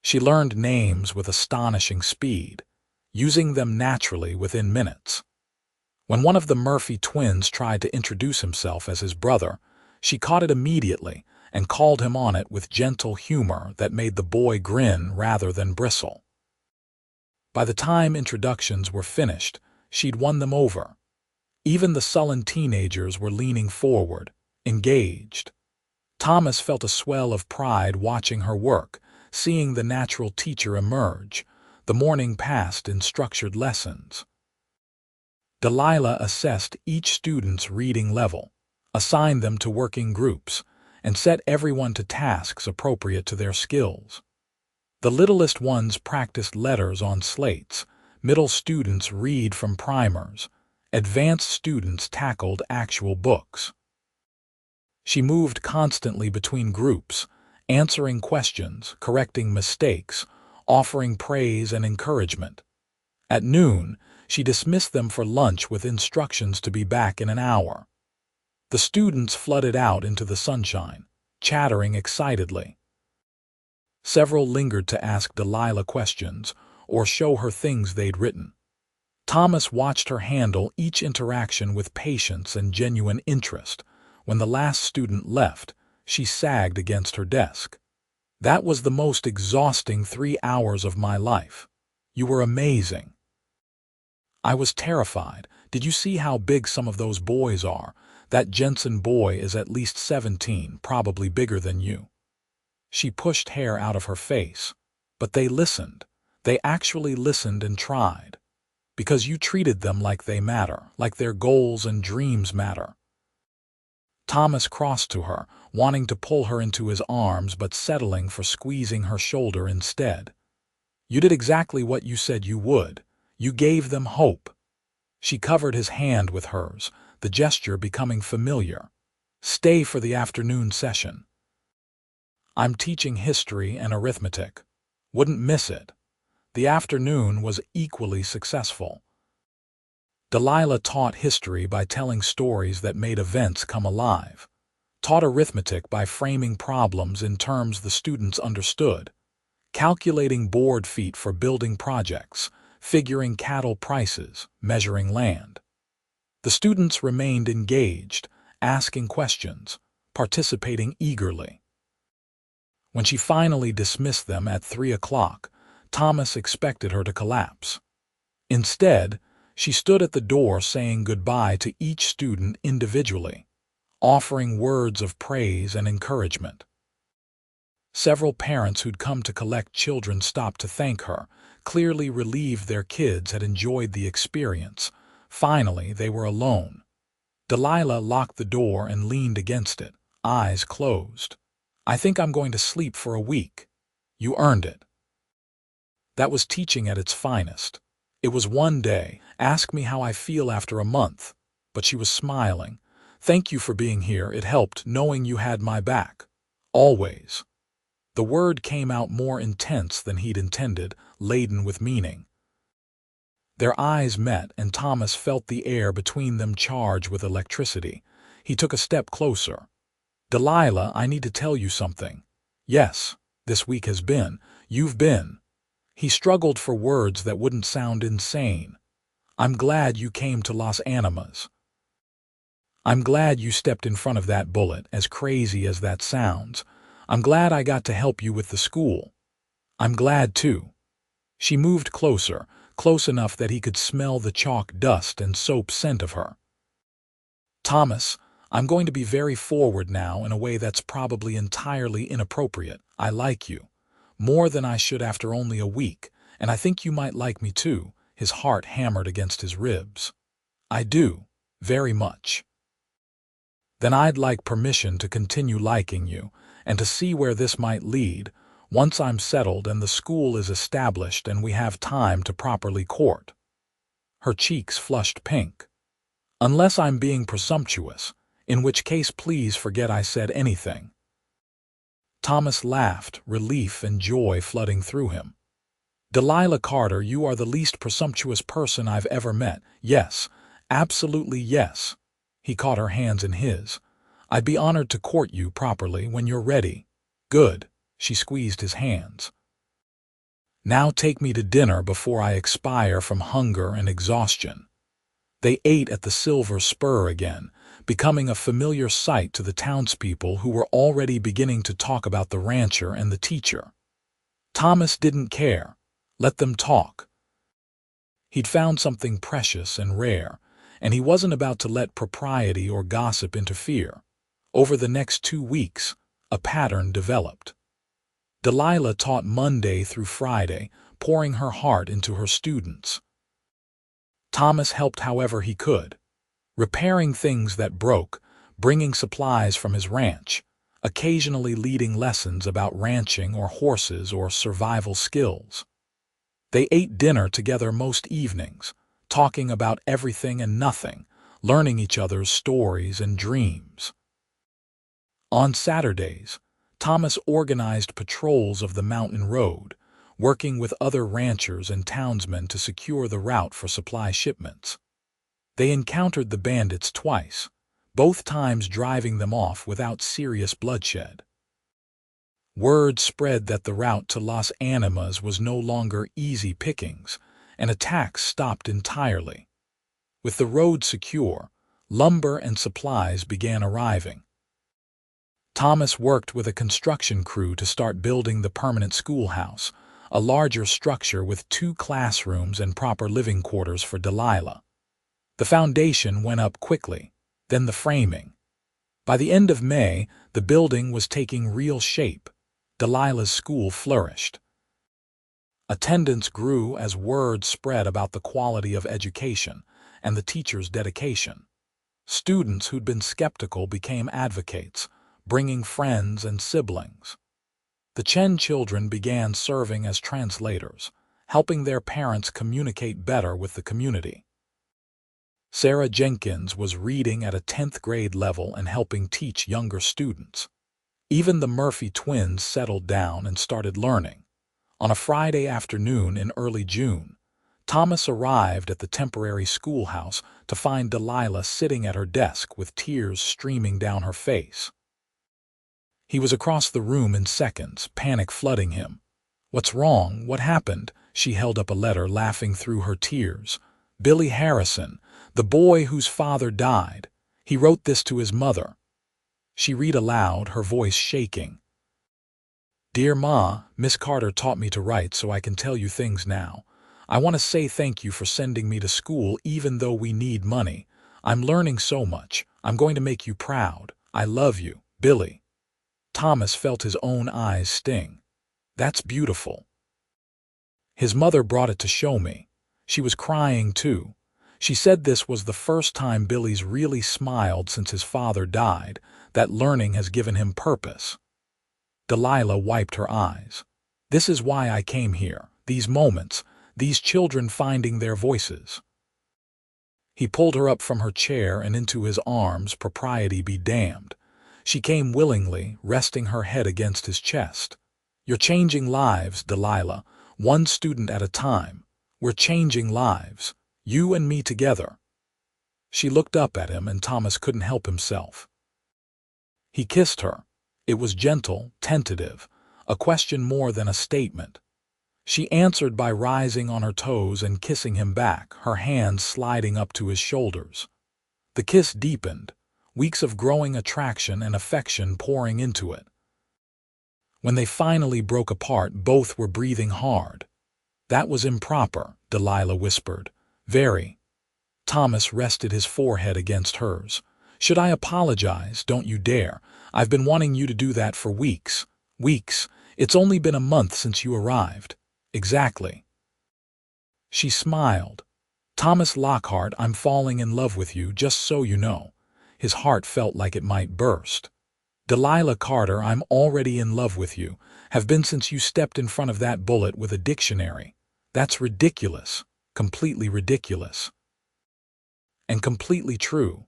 She learned names with astonishing speed, using them naturally within minutes. When one of the Murphy twins tried to introduce himself as his brother, she caught it immediately and called him on it with gentle humor that made the boy grin rather than bristle. By the time introductions were finished, she'd won them over. Even the sullen teenagers were leaning forward, engaged. Thomas felt a swell of pride watching her work, seeing the natural teacher emerge. The morning passed in structured lessons. Delilah assessed each student's reading level, assigned them to working groups, and set everyone to tasks appropriate to their skills. The littlest ones practiced letters on slates, middle students read from primers, advanced students tackled actual books. She moved constantly between groups, answering questions, correcting mistakes, offering praise and encouragement. At noon, she dismissed them for lunch with instructions to be back in an hour. The students flooded out into the sunshine, chattering excitedly. Several lingered to ask Delilah questions or show her things they'd written. Thomas watched her handle each interaction with patience and genuine interest. When the last student left, she sagged against her desk. "That was the most exhausting 3 hours of my life. You were amazing." "I was terrified. Did you see how big some of those boys are? That Jensen boy is at least 17, probably bigger than you." She pushed hair out of her face. "But they listened. They actually listened and tried. Because you treated them like they matter, like their goals and dreams matter." Thomas crossed to her, wanting to pull her into his arms but settling for squeezing her shoulder instead. "You did exactly what you said you would. You gave them hope." She covered his hand with hers, the gesture becoming familiar. "Stay for the afternoon session. I'm teaching history and arithmetic. Wouldn't miss it." The afternoon was equally successful. Delilah taught history by telling stories that made events come alive, taught arithmetic by framing problems in terms the students understood, calculating board feet for building projects, figuring cattle prices, measuring land. The students remained engaged, asking questions, participating eagerly. When she finally dismissed them at 3 o'clock, Thomas expected her to collapse. Instead, she stood at the door saying goodbye to each student individually, offering words of praise and encouragement. Several parents who'd come to collect children stopped to thank her, clearly relieved their kids had enjoyed the experience. Finally, they were alone. Delilah locked the door and leaned against it, eyes closed. "I think I'm going to sleep for a week." "You earned it." That was teaching at its finest. It was one day, ask me how I feel after a month. But she was smiling. "Thank you for being here. It helped knowing you had my back. Always." The word came out more intense than he'd intended, laden with meaning. Their eyes met, and Thomas felt the air between them charge with electricity. He took a step closer. "Delilah, I need to tell you something." "Yes, this week has been. You've been." He struggled for words that wouldn't sound insane. "I'm glad you came to Los Animas. I'm glad you stepped in front of that bullet, as crazy as that sounds. I'm glad I got to help you with the school. I'm glad, too." She moved closer, close enough that he could smell the chalk dust and soap scent of her. "Thomas, I'm going to be very forward now in a way that's probably entirely inappropriate. I like you. More than I should after only a week, and I think you might like me too." His heart hammered against his ribs. "I do. Very much." "Then I'd like permission to continue liking you, and to see where this might lead, once I'm settled and the school is established and we have time to properly court." Her cheeks flushed pink. "Unless I'm being presumptuous, in which case please forget I said anything." Thomas laughed, relief and joy flooding through him. "Delilah Carter, you are the least presumptuous person I've ever met. Yes, absolutely yes." He caught her hands in his. "I'd be honored to court you properly when you're ready." "Good." She squeezed his hands. "Now take me to dinner before I expire from hunger and exhaustion." They ate at the Silver Spur again, becoming a familiar sight to the townspeople who were already beginning to talk about the rancher and the teacher. Thomas didn't care. Let them talk. He'd found something precious and rare, and he wasn't about to let propriety or gossip interfere. Over the next 2 weeks, a pattern developed. Delilah taught Monday through Friday, pouring her heart into her students. Thomas helped however he could, repairing things that broke, bringing supplies from his ranch, occasionally leading lessons about ranching or horses or survival skills. They ate dinner together most evenings, talking about everything and nothing, learning each other's stories and dreams. On Saturdays, Thomas organized patrols of the mountain road, working with other ranchers and townsmen to secure the route for supply shipments. They encountered the bandits twice, both times driving them off without serious bloodshed. Word spread that the route to Las Animas was no longer easy pickings, and attacks stopped entirely. With the road secure, lumber and supplies began arriving. Thomas worked with a construction crew to start building the permanent schoolhouse, a larger structure with 2 classrooms and proper living quarters for Delilah. The foundation went up quickly, then the framing. By the end of May, the building was taking real shape. Delilah's school flourished. Attendance grew as word spread about the quality of education and the teachers' dedication. Students who'd been skeptical became advocates, bringing friends and siblings. The Chen children began serving as translators, helping their parents communicate better with the community. Sarah Jenkins was reading at a 10th grade level and helping teach younger students. Even the Murphy twins settled down and started learning. On a Friday afternoon in early June, Thomas arrived at the temporary schoolhouse to find Delilah sitting at her desk with tears streaming down her face. He was across the room in seconds, panic flooding him. "What's wrong? What happened?" She held up a letter, laughing through her tears. "Billy Harrison, the boy whose father died. He wrote this to his mother." She read aloud, her voice shaking. "Dear Ma, Miss Carter taught me to write so I can tell you things now. I want to say thank you for sending me to school even though we need money. I'm learning so much. I'm going to make you proud. I love you, Billy." Thomas felt his own eyes sting. "That's beautiful." His mother brought it to show me. She was crying too. She said this was the first time Billy's really smiled since his father died, that learning has given him purpose. Delilah wiped her eyes. "This is why I came here, these moments, these children finding their voices." He pulled her up from her chair and into his arms, propriety be damned. She came willingly, resting her head against his chest. "You're changing lives, Delilah, one student at a time. We're changing lives, you and me together." She looked up at him and Thomas couldn't help himself. He kissed her. It was gentle, tentative, a question more than a statement. She answered by rising on her toes and kissing him back, her hands sliding up to his shoulders. The kiss deepened, weeks of growing attraction and affection pouring into it. When they finally broke apart, both were breathing hard. "That was improper," Delilah whispered. "Very." Thomas rested his forehead against hers. Should I apologize? Don't you dare. I've been wanting you to do that for weeks. Weeks. It's only been a month since you arrived. Exactly. She smiled. Thomas Lockhart, I'm falling in love with you, just so you know. His heart felt like it might burst. Delilah Carter, I'm already in love with you. Have been since you stepped in front of that bullet with a dictionary. That's ridiculous. Completely ridiculous. And completely true.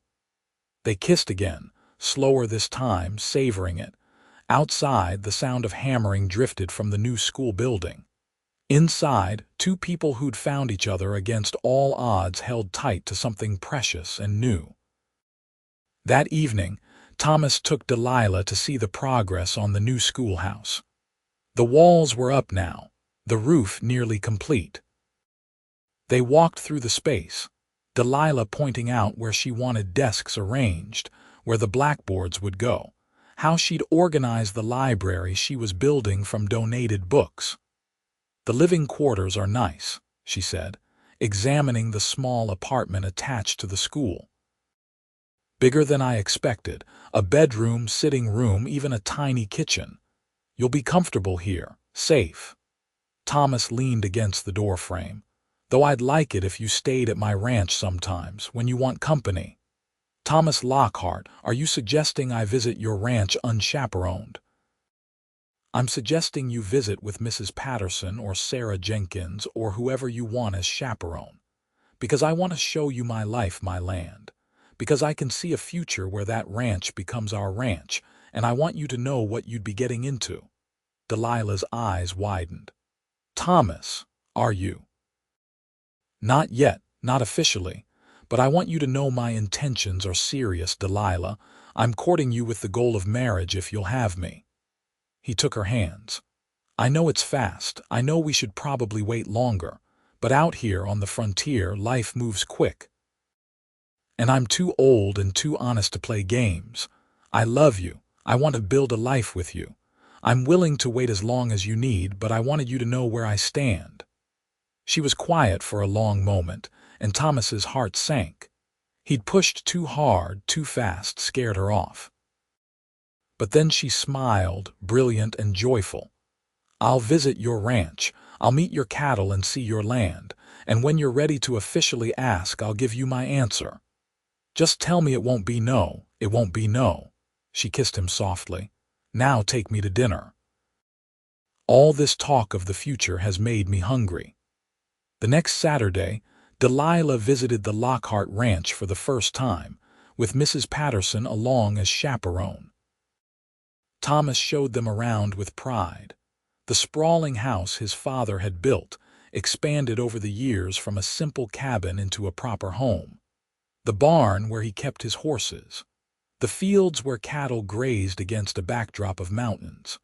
They kissed again, slower this time, savoring it. Outside, the sound of hammering drifted from the new school building. Inside, two people who'd found each other against all odds held tight to something precious and new. That evening, Thomas took Delilah to see the progress on the new schoolhouse. The walls were up now, the roof nearly complete. They walked through the space, Delilah pointing out where she wanted desks arranged, where the blackboards would go, how she'd organize the library she was building from donated books. The living quarters are nice, she said, examining the small apartment attached to the school. Bigger than I expected, a bedroom, sitting room, even a tiny kitchen. You'll be comfortable here, safe. Thomas leaned against the doorframe. Though I'd like it if you stayed at my ranch sometimes, when you want company. Thomas Lockhart, are you suggesting I visit your ranch unchaperoned? I'm suggesting you visit with Mrs. Patterson or Sarah Jenkins or whoever you want as chaperone. Because I want to show you my life, my land. Because I can see a future where that ranch becomes our ranch, and I want you to know what you'd be getting into. Delilah's eyes widened. Thomas, are you? Not yet, not officially, but I want you to know my intentions are serious, Delilah. I'm courting you with the goal of marriage if you'll have me. He took her hands. I know it's fast, I know we should probably wait longer, but out here on the frontier, life moves quick. And I'm too old and too honest to play games. I love you. I want to build a life with you. I'm willing to wait as long as you need, but I wanted you to know where I stand. She was quiet for a long moment, and Thomas's heart sank. He'd pushed too hard, too fast, scared her off. But then she smiled, brilliant and joyful. I'll visit your ranch. I'll meet your cattle and see your land. And when you're ready to officially ask, I'll give you my answer. Just tell me it won't be no. It won't be no. She kissed him softly. Now take me to dinner. All this talk of the future has made me hungry. The next Saturday, Delilah visited the Lockhart ranch for the first time, with Mrs. Patterson along as chaperone. Thomas showed them around with pride. The sprawling house his father had built, expanded over the years from a simple cabin into a proper home. The barn where he kept his horses. The fields where cattle grazed against a backdrop of mountains.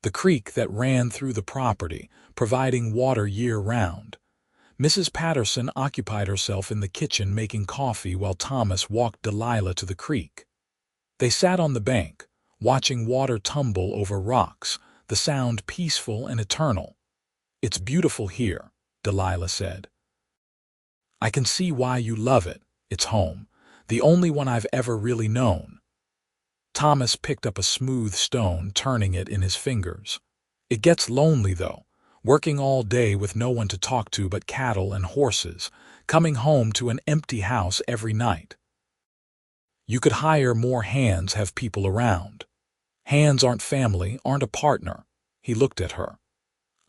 The creek that ran through the property, providing water year-round. Mrs. Patterson occupied herself in the kitchen making coffee while Thomas walked Delilah to the creek. They sat on the bank, watching water tumble over rocks, the sound peaceful and eternal. It's beautiful here, Delilah said. I can see why you love it. It's home, the only one I've ever really known. Thomas picked up a smooth stone, turning it in his fingers. It gets lonely, though, working all day with no one to talk to but cattle and horses, coming home to an empty house every night. You could hire more hands, have people around. Hands aren't family, aren't a partner. He looked at her.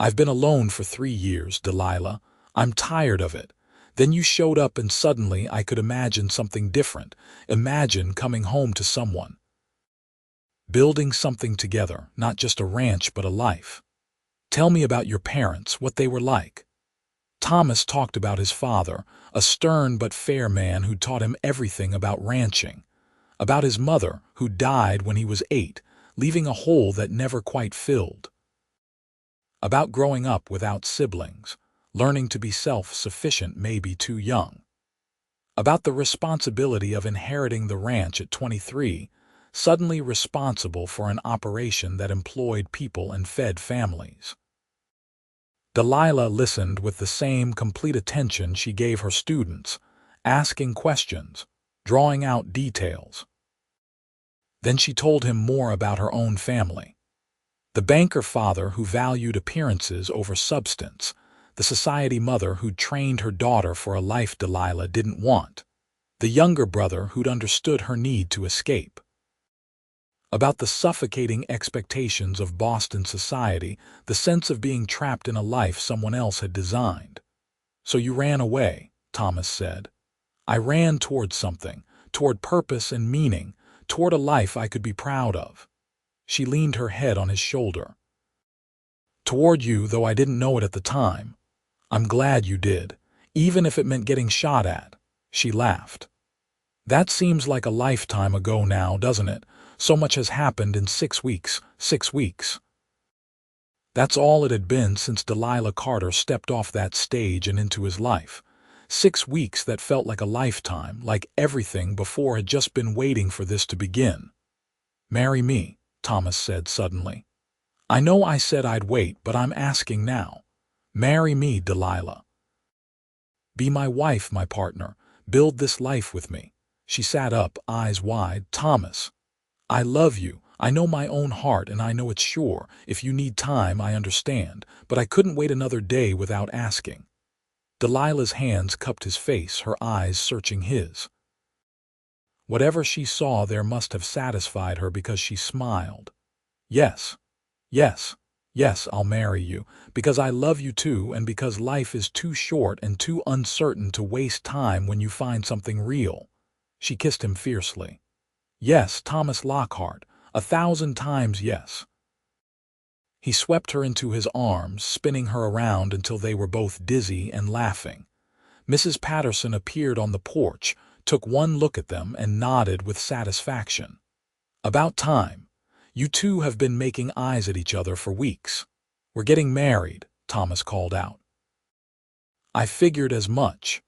I've been alone for 3 years, Delilah. I'm tired of it. Then you showed up and suddenly I could imagine something different. Imagine coming home to someone. Building something together, not just a ranch but a life. Tell me about your parents, what they were like. Thomas talked about his father, a stern but fair man who taught him everything about ranching. About his mother, who died when he was 8, leaving a hole that never quite filled. About growing up without siblings, learning to be self-sufficient maybe too young. About the responsibility of inheriting the ranch at 23, suddenly responsible for an operation that employed people and fed families. Delilah listened with the same complete attention she gave her students, asking questions. drawing out details. Then she told him more about her own family. The banker father who valued appearances over substance, the society mother who'd trained her daughter for a life Delilah didn't want, the younger brother who'd understood her need to escape. About the suffocating expectations of Boston society, the sense of being trapped in a life someone else had designed. "So you ran away," Thomas said. "I ran toward something, toward purpose and meaning, toward a life I could be proud of." She leaned her head on his shoulder. "Toward you, though I didn't know it at the time. I'm glad you did, even if it meant getting shot at." She laughed. "That seems like a lifetime ago now, doesn't it? So much has happened in 6 weeks. 6 weeks." That's all it had been since Delilah Carter stepped off that stage and into his life. 6 weeks that felt like a lifetime, like everything before had just been waiting for this to begin. "Marry me," Thomas said suddenly. "I know I said I'd wait, but I'm asking now. Marry me, Delilah. Be my wife, my partner. Build this life with me." She sat up, eyes wide. "Thomas, I love you. I know my own heart, and I know it's sure. If you need time, I understand. But I couldn't wait another day without asking." Delilah's hands cupped his face, her eyes searching his. Whatever she saw there must have satisfied her because she smiled. "Yes, yes, yes, I'll marry you, because I love you too, and because life is too short and too uncertain to waste time when you find something real." She kissed him fiercely. "Yes, Thomas Lockhart, 1,000 times yes." He swept her into his arms, spinning her around until they were both dizzy and laughing. Mrs. Patterson appeared on the porch, took one look at them, and nodded with satisfaction. "About time. You two have been making eyes at each other for weeks." "We're getting married," Thomas called out. "I figured as much.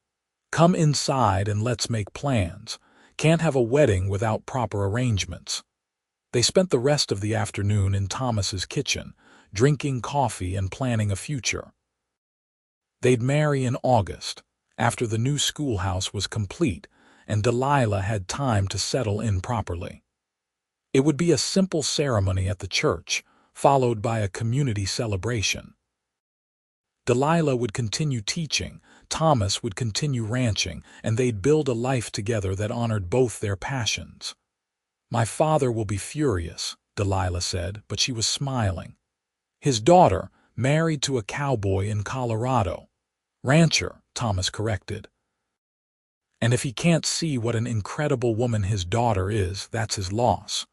Come inside and let's make plans. Can't have a wedding without proper arrangements." They spent the rest of the afternoon in Thomas's kitchen, drinking coffee and planning a future. They'd marry in August, after the new schoolhouse was complete and Delilah had time to settle in properly. It would be a simple ceremony at the church, followed by a community celebration. Delilah would continue teaching, Thomas would continue ranching, and they'd build a life together that honored both their passions. "My father will be furious," Delilah said, but she was smiling. "His daughter, married to a cowboy in Colorado." "Rancher," Thomas corrected. "And if he can't see what an incredible woman his daughter is, that's his loss.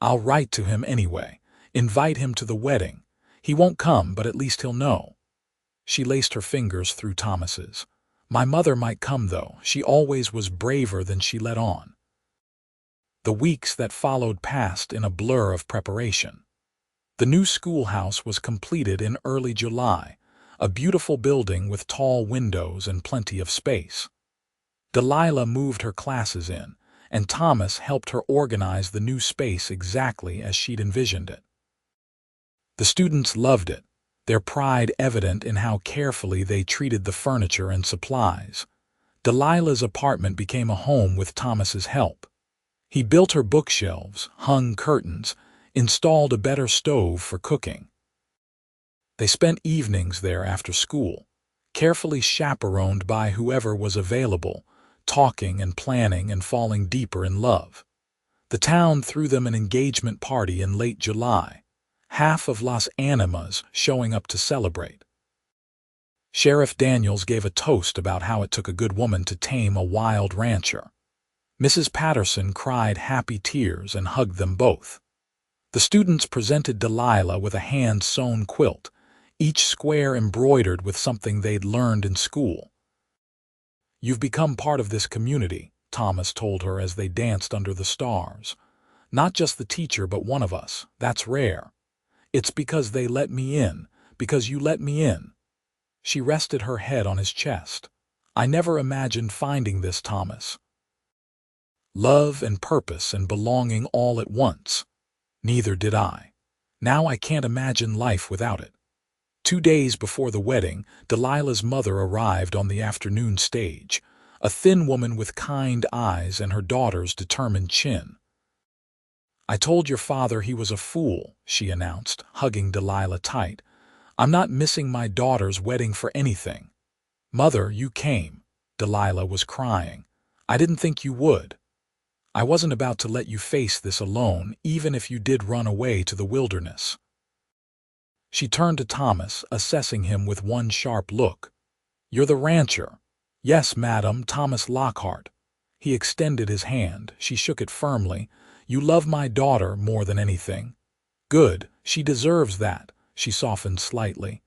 I'll write to him anyway, invite him to the wedding. He won't come, but at least he'll know." She laced her fingers through Thomas's. "My mother might come, though. She always was braver than she let on." The weeks that followed passed in a blur of preparation. The new schoolhouse was completed in early July, a beautiful building with tall windows and plenty of space. Delilah moved her classes in, and Thomas helped her organize the new space exactly as she'd envisioned it. The students loved it, their pride evident in how carefully they treated the furniture and supplies. Delilah's apartment became a home with Thomas's help. He built her bookshelves, hung curtains, installed a better stove for cooking. They spent evenings there after school, carefully chaperoned by whoever was available, talking and planning and falling deeper in love. The town threw them an engagement party in late July, half of Las Animas showing up to celebrate. Sheriff Daniels gave a toast about how it took a good woman to tame a wild rancher. Mrs. Patterson cried happy tears and hugged them both. The students presented Delilah with a hand-sewn quilt, each square embroidered with something they'd learned in school. "You've become part of this community," Thomas told her as they danced under the stars. "Not just the teacher, but one of us. That's rare. It's because they let me in, because you let me in." She rested her head on his chest. "I never imagined finding this, Thomas. Love and purpose and belonging all at once. Neither did I. Now I can't imagine life without it." 2 days before the wedding, Delilah's mother arrived on the afternoon stage, a thin woman with kind eyes and her daughter's determined chin. "I told your father he was a fool," she announced, hugging Delilah tight. "I'm not missing my daughter's wedding for anything." "Mother, you came." Delilah was crying. "I didn't think you would. I wasn't about to let you face this alone, even if you did run away to the wilderness." She turned to Thomas, assessing him with one sharp look. "You're the rancher." "Yes, madam, Thomas Lockhart." He extended his hand. She shook it firmly. "You love my daughter more than anything." "Good. She deserves that." She softened slightly.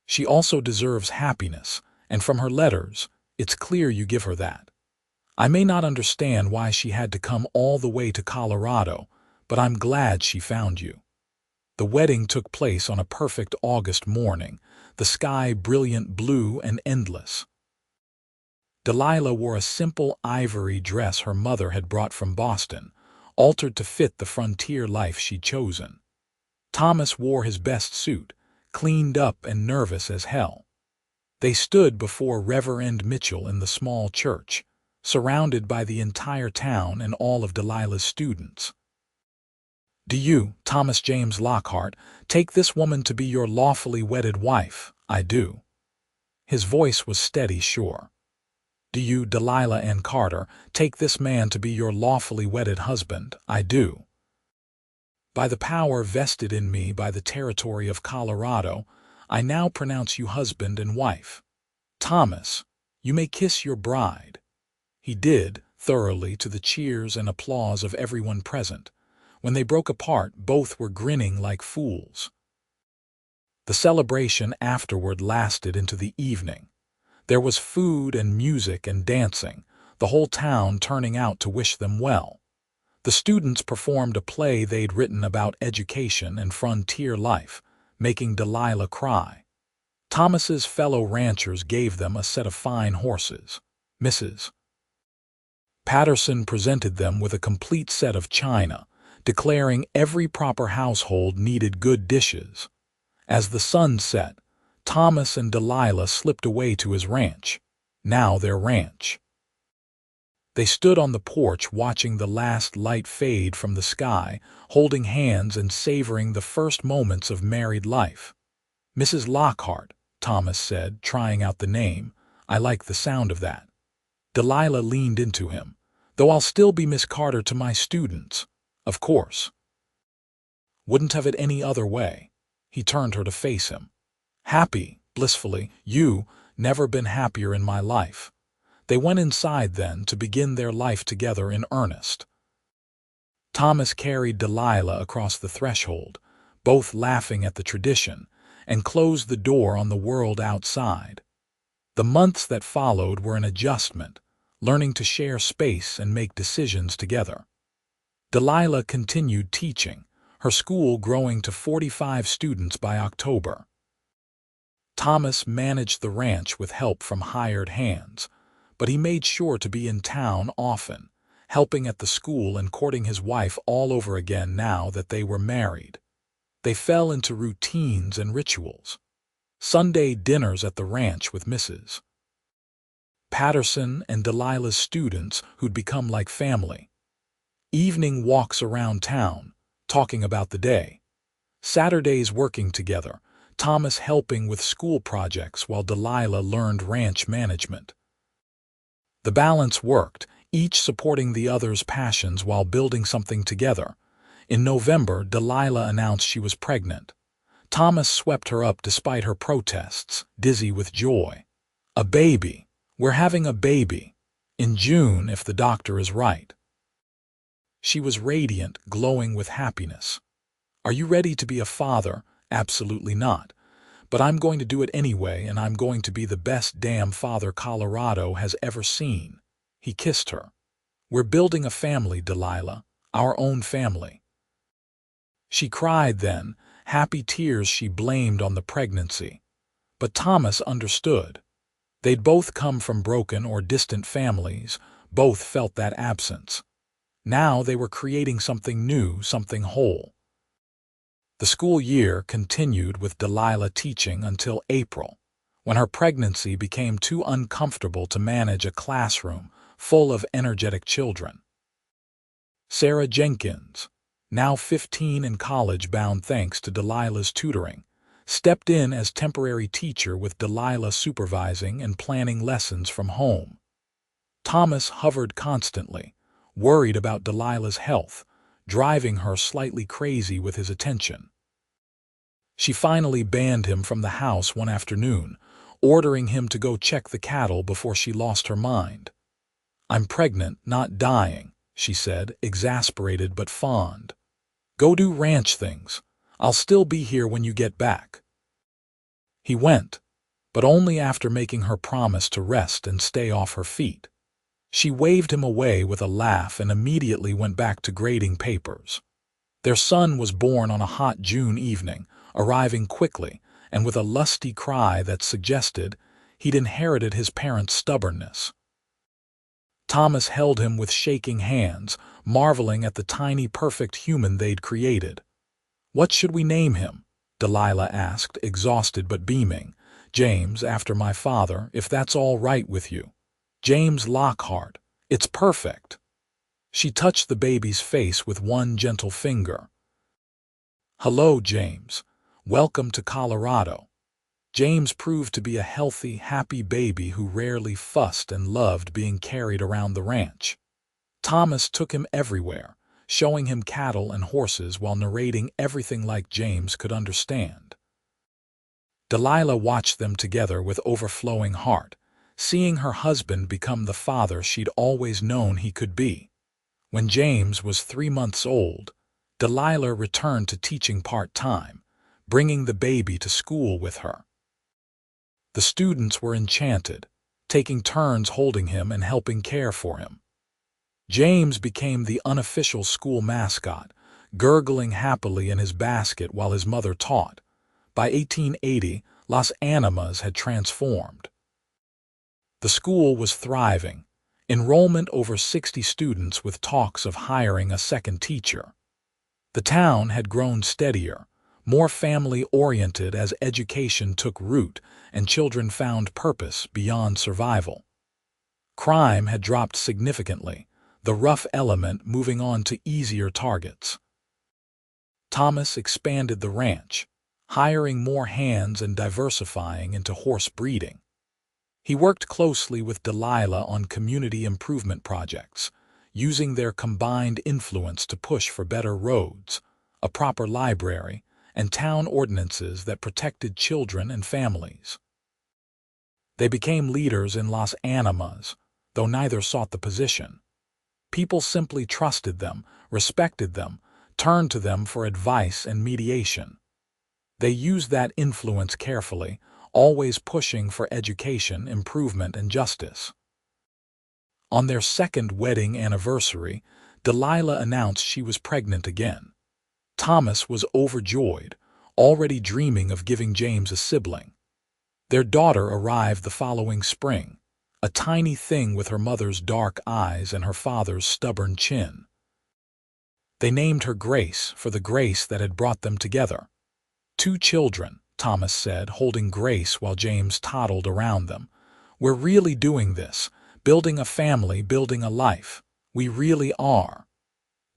"She also deserves happiness, and from her letters, it's clear you give her that. I may not understand why she had to come all the way to Colorado, but I'm glad she found you." The wedding took place on a perfect August morning, the sky brilliant blue and endless. Delilah wore a simple ivory dress her mother had brought from Boston, altered to fit the frontier life she'd chosen. Thomas wore his best suit, cleaned up and nervous as hell. They stood before Reverend Mitchell in the small church, surrounded by the entire town and all of Delilah's students. "Do you, Thomas James Lockhart, take this woman to be your lawfully wedded wife?" "I do." His voice was steady, sure. "Do you, Delilah Ann Carter, take this man to be your lawfully wedded husband?" "I do." "By the power vested in me by the territory of Colorado, I now pronounce you husband and wife. Thomas, you may kiss your bride." He did, thoroughly, to the cheers and applause of everyone present. When they broke apart, both were grinning like fools. The celebration afterward lasted into the evening. There was food and music and dancing, the whole town turning out to wish them well. The students performed a play they'd written about education and frontier life, making Delilah cry. Thomas's fellow ranchers gave them a set of fine horses. Mrs. Patterson presented them with a complete set of china, declaring every proper household needed good dishes. As the sun set, Thomas and Delilah slipped away to his ranch, now their ranch. They stood on the porch watching the last light fade from the sky, holding hands and savoring the first moments of married life. "Mrs. Lockhart," Thomas said, trying out the name. "I like the sound of that." Delilah leaned into him. "Though I'll still be Miss Carter to my students. Of course. Wouldn't have it any other way." He turned her to face him. "Happy, blissfully, you, never been happier in my life." They went inside then to begin their life together in earnest. Thomas carried Delilah across the threshold, both laughing at the tradition, and closed the door on the world outside. The months that followed were an adjustment, learning to share space and make decisions together. Delilah continued teaching, her school growing to 45 students by October. Thomas managed the ranch with help from hired hands, but he made sure to be in town often, helping at the school and courting his wife all over again now that they were married. They fell into routines and rituals. Sunday dinners at the ranch with Mrs. Patterson and Delilah's students who'd become like family. Evening walks around town, talking about the day. Saturdays working together, Thomas helping with school projects while Delilah learned ranch management. The balance worked, each supporting the other's passions while building something together. In November, Delilah announced she was pregnant. Thomas swept her up despite her protests, dizzy with joy. "A baby. We're having a baby. In June, if the doctor is right." She was radiant, glowing with happiness. "Are you ready to be a father?" "Absolutely not. But I'm going to do it anyway, and I'm going to be the best damn father Colorado has ever seen." He kissed her. "We're building a family, Delilah, our own family." She cried then, happy tears she blamed on the pregnancy. But Thomas understood. They'd both come from broken or distant families, both felt that absence. Now they were creating something new, something whole. The school year continued with Delilah teaching until April, when her pregnancy became too uncomfortable to manage a classroom full of energetic children. Sarah Jenkins, now 15 and college-bound thanks to Delilah's tutoring, stepped in as temporary teacher with Delilah supervising and planning lessons from home. Thomas hovered constantly, worried about Delilah's health, driving her slightly crazy with his attention. She finally banned him from the house one afternoon, ordering him to go check the cattle before she lost her mind. "I'm pregnant, not dying," she said, exasperated but fond. "Go do ranch things. I'll still be here when you get back." He went, but only after making her promise to rest and stay off her feet. She waved him away with a laugh and immediately went back to grading papers. Their son was born on a hot June evening, arriving quickly and with a lusty cry that suggested he'd inherited his parents' stubbornness. Thomas held him with shaking hands, marveling at the tiny perfect human they'd created. "What should we name him?" Delilah asked, exhausted but beaming. "James, after my father, if that's all right with you. James Lockhart. It's perfect." She touched the baby's face with one gentle finger. "Hello, James. Welcome to Colorado." James proved to be a healthy, happy baby who rarely fussed and loved being carried around the ranch. Thomas took him everywhere, showing him cattle and horses while narrating everything like James could understand. Delilah watched them together with overflowing heart, seeing her husband become the father she'd always known he could be. When James was 3 months old, Delilah returned to teaching part-time, bringing the baby to school with her. The students were enchanted, taking turns holding him and helping care for him. James became the unofficial school mascot, gurgling happily in his basket while his mother taught. By 1880, Las Animas had transformed. The school was thriving, enrollment over 60 students with talks of hiring a second teacher. The town had grown steadier, more family-oriented as education took root and children found purpose beyond survival. Crime had dropped significantly, the rough element moving on to easier targets. Thomas expanded the ranch, hiring more hands and diversifying into horse breeding. He worked closely with Delilah on community improvement projects, using their combined influence to push for better roads, a proper library, and town ordinances that protected children and families. They became leaders in Las Animas, though neither sought the position. People simply trusted them, respected them, turned to them for advice and mediation. They used that influence carefully, always pushing for education, improvement, and justice. On their second wedding anniversary, Delilah announced she was pregnant again. Thomas was overjoyed, already dreaming of giving James a sibling. Their daughter arrived the following spring, a tiny thing with her mother's dark eyes and her father's stubborn chin. They named her Grace for the grace that had brought them together. 2 children, Thomas said, holding Grace while James toddled around them. "We're really doing this, building a family, building a life. We really are."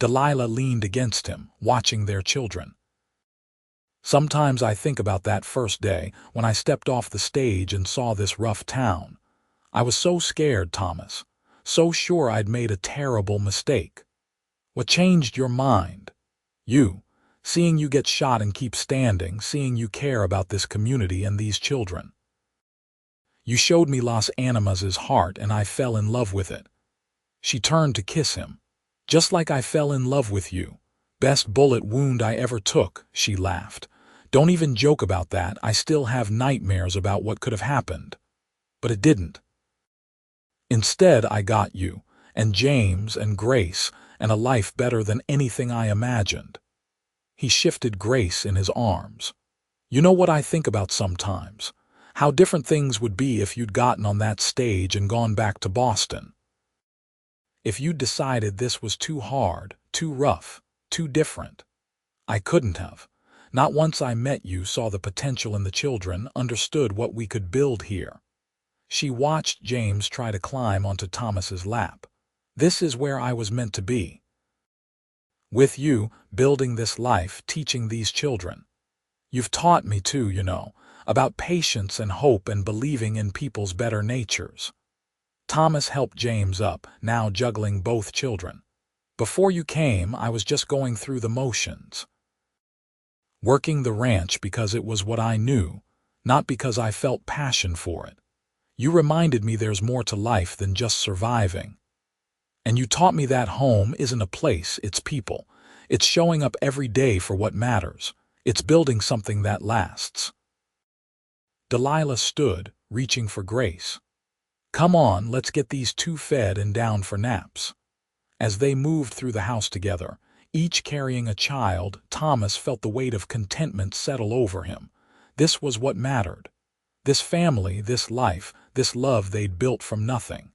Delilah leaned against him, watching their children. "Sometimes I think about that first day when I stepped off the stage and saw this rough town. I was so scared, Thomas, so sure I'd made a terrible mistake. What changed your mind? You, seeing you get shot and keep standing, seeing you care about this community and these children. You showed me Las Animas' heart and I fell in love with it." She turned to kiss him. "Just like I fell in love with you. Best bullet wound I ever took," she laughed. "Don't even joke about that. I still have nightmares about what could have happened. But it didn't. Instead, I got you, and James, and Grace, and a life better than anything I imagined." He shifted Grace in his arms. "You know what I think about sometimes? How different things would be if you'd gotten on that stage and gone back to Boston. If you'd decided this was too hard, too rough, too different. I couldn't have. Not once I met you saw the potential in the children, understood what we could build here." She watched James try to climb onto Thomas's lap. "This is where I was meant to be. With you, building this life, teaching these children. You've taught me too, about patience and hope and believing in people's better natures." Thomas helped James up, now juggling both children. "Before you came, I was just going through the motions. Working the ranch because it was what I knew, not because I felt passion for it. You reminded me there's more to life than just surviving. And you taught me that home isn't a place, it's people. It's showing up every day for what matters. It's building something that lasts." Delilah stood, reaching for Grace. "Come on, let's get these two fed and down for naps." As they moved through the house together, each carrying a child, Thomas felt the weight of contentment settle over him. This was what mattered. This family, this life, this love they'd built from nothing.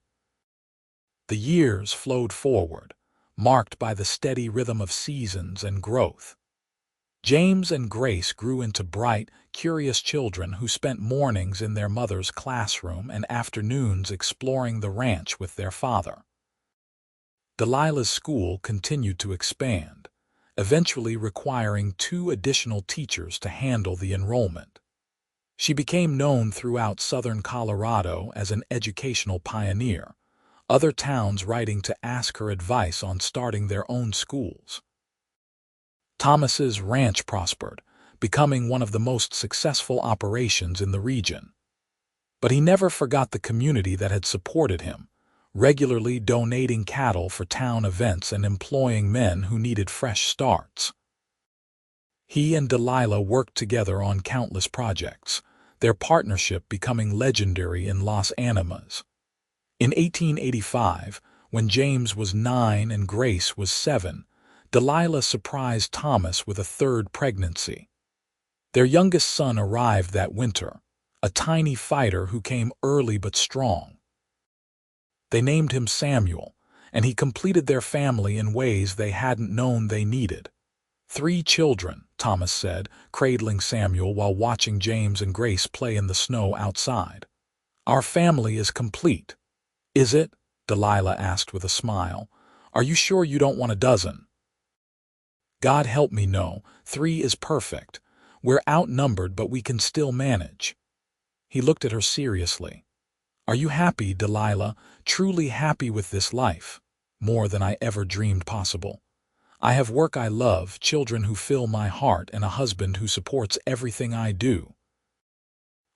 The years flowed forward, marked by the steady rhythm of seasons and growth. James and Grace grew into bright, curious children who spent mornings in their mother's classroom and afternoons exploring the ranch with their father. Delilah's school continued to expand, eventually requiring 2 additional teachers to handle the enrollment. She became known throughout southern Colorado as an educational pioneer, other towns writing to ask her advice on starting their own schools. Thomas's ranch prospered, becoming one of the most successful operations in the region. But he never forgot the community that had supported him, regularly donating cattle for town events and employing men who needed fresh starts. He and Delilah worked together on countless projects, their partnership becoming legendary in Los Animas. In 1885, when James was 9 and Grace was 7, Delilah surprised Thomas with a 3rd pregnancy. Their youngest son arrived that winter, a tiny fighter who came early but strong. They named him Samuel, and he completed their family in ways they hadn't known they needed. 3 children, Thomas said, cradling Samuel while watching James and Grace play in the snow outside. "Our family is complete." "Is it?" Delilah asked with a smile. "Are you sure you don't want a dozen?" "God help me, no. 3 is perfect. We're outnumbered, but we can still manage." He looked at her seriously. "Are you happy, Delilah, truly happy with this life?" "More than I ever dreamed possible. I have work I love, children who fill my heart, and a husband who supports everything I do."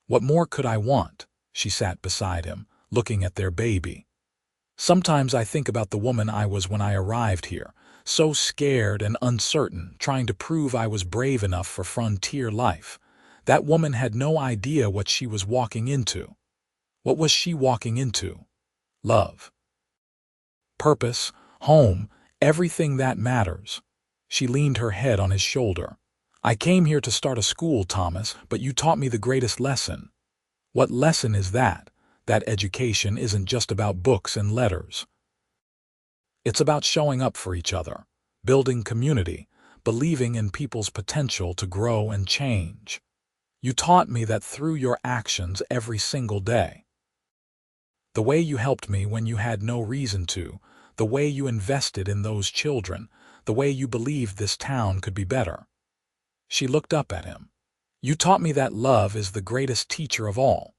"What more could I want?" She sat beside him, looking at their baby. "Sometimes I think about the woman I was when I arrived here, so scared and uncertain, trying to prove I was brave enough for frontier life. That woman had no idea what she was walking into." What was she walking into? Love. Purpose, home, everything that matters. She leaned her head on his shoulder. "I came here to start a school, Thomas, but you taught me the greatest lesson." "What lesson is that?" "That education isn't just about books and letters. It's about showing up for each other, building community, believing in people's potential to grow and change. You taught me that through your actions every single day. The way you helped me when you had no reason to, the way you invested in those children, the way you believed this town could be better." She looked up at him. "You taught me that love is the greatest teacher of all."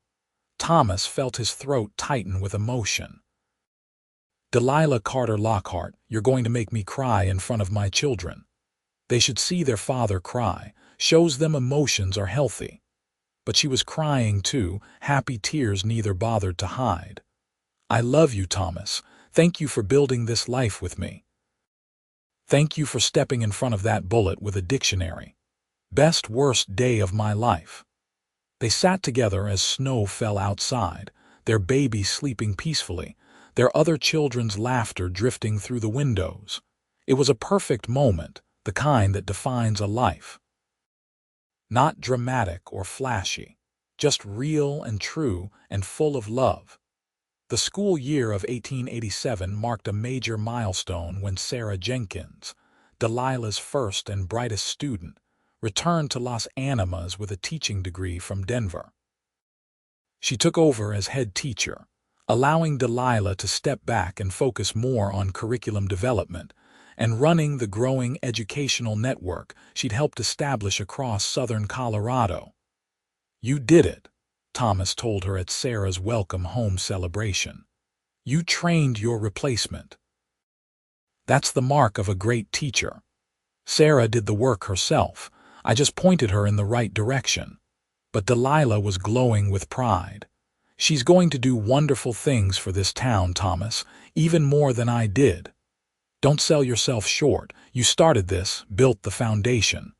Thomas felt his throat tighten with emotion. "Delilah Carter Lockhart, you're going to make me cry in front of my children. They should see their father cry, shows them emotions are healthy." But she was crying too, happy tears neither bothered to hide. "I love you, Thomas. Thank you for building this life with me. Thank you for stepping in front of that bullet with a dictionary. Best worst day of my life." They sat together as snow fell outside, their baby sleeping peacefully, their other children's laughter drifting through the windows. It was a perfect moment, the kind that defines a life. Not dramatic or flashy, just real and true and full of love. The school year of 1887 marked a major milestone when Sarah Jenkins, Delilah's first and brightest student, returned to Los Animas with a teaching degree from Denver. She took over as head teacher, allowing Delilah to step back and focus more on curriculum development and running the growing educational network she'd helped establish across southern Colorado. "You did it," Thomas told her at Sarah's welcome home celebration. "You trained your replacement. That's the mark of a great teacher. Sarah did the work herself. I just pointed her in the right direction." But Delilah was glowing with pride. "She's going to do wonderful things for this town, Thomas, even more than I did. Don't sell yourself short. You started this, built the foundation.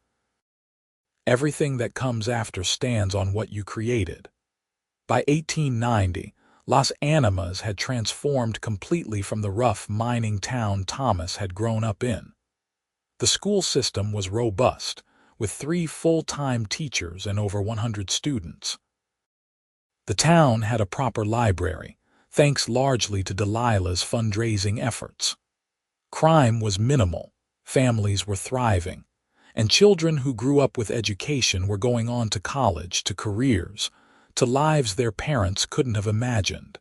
Everything that comes after stands on what you created." By 1890, Las Animas had transformed completely from the rough mining town Thomas had grown up in. The school system was robust, with 3 full-time teachers and over 100 students. The town had a proper library, thanks largely to Delilah's fundraising efforts. Crime was minimal, families were thriving, and children who grew up with education were going on to college, to careers, to lives their parents couldn't have imagined.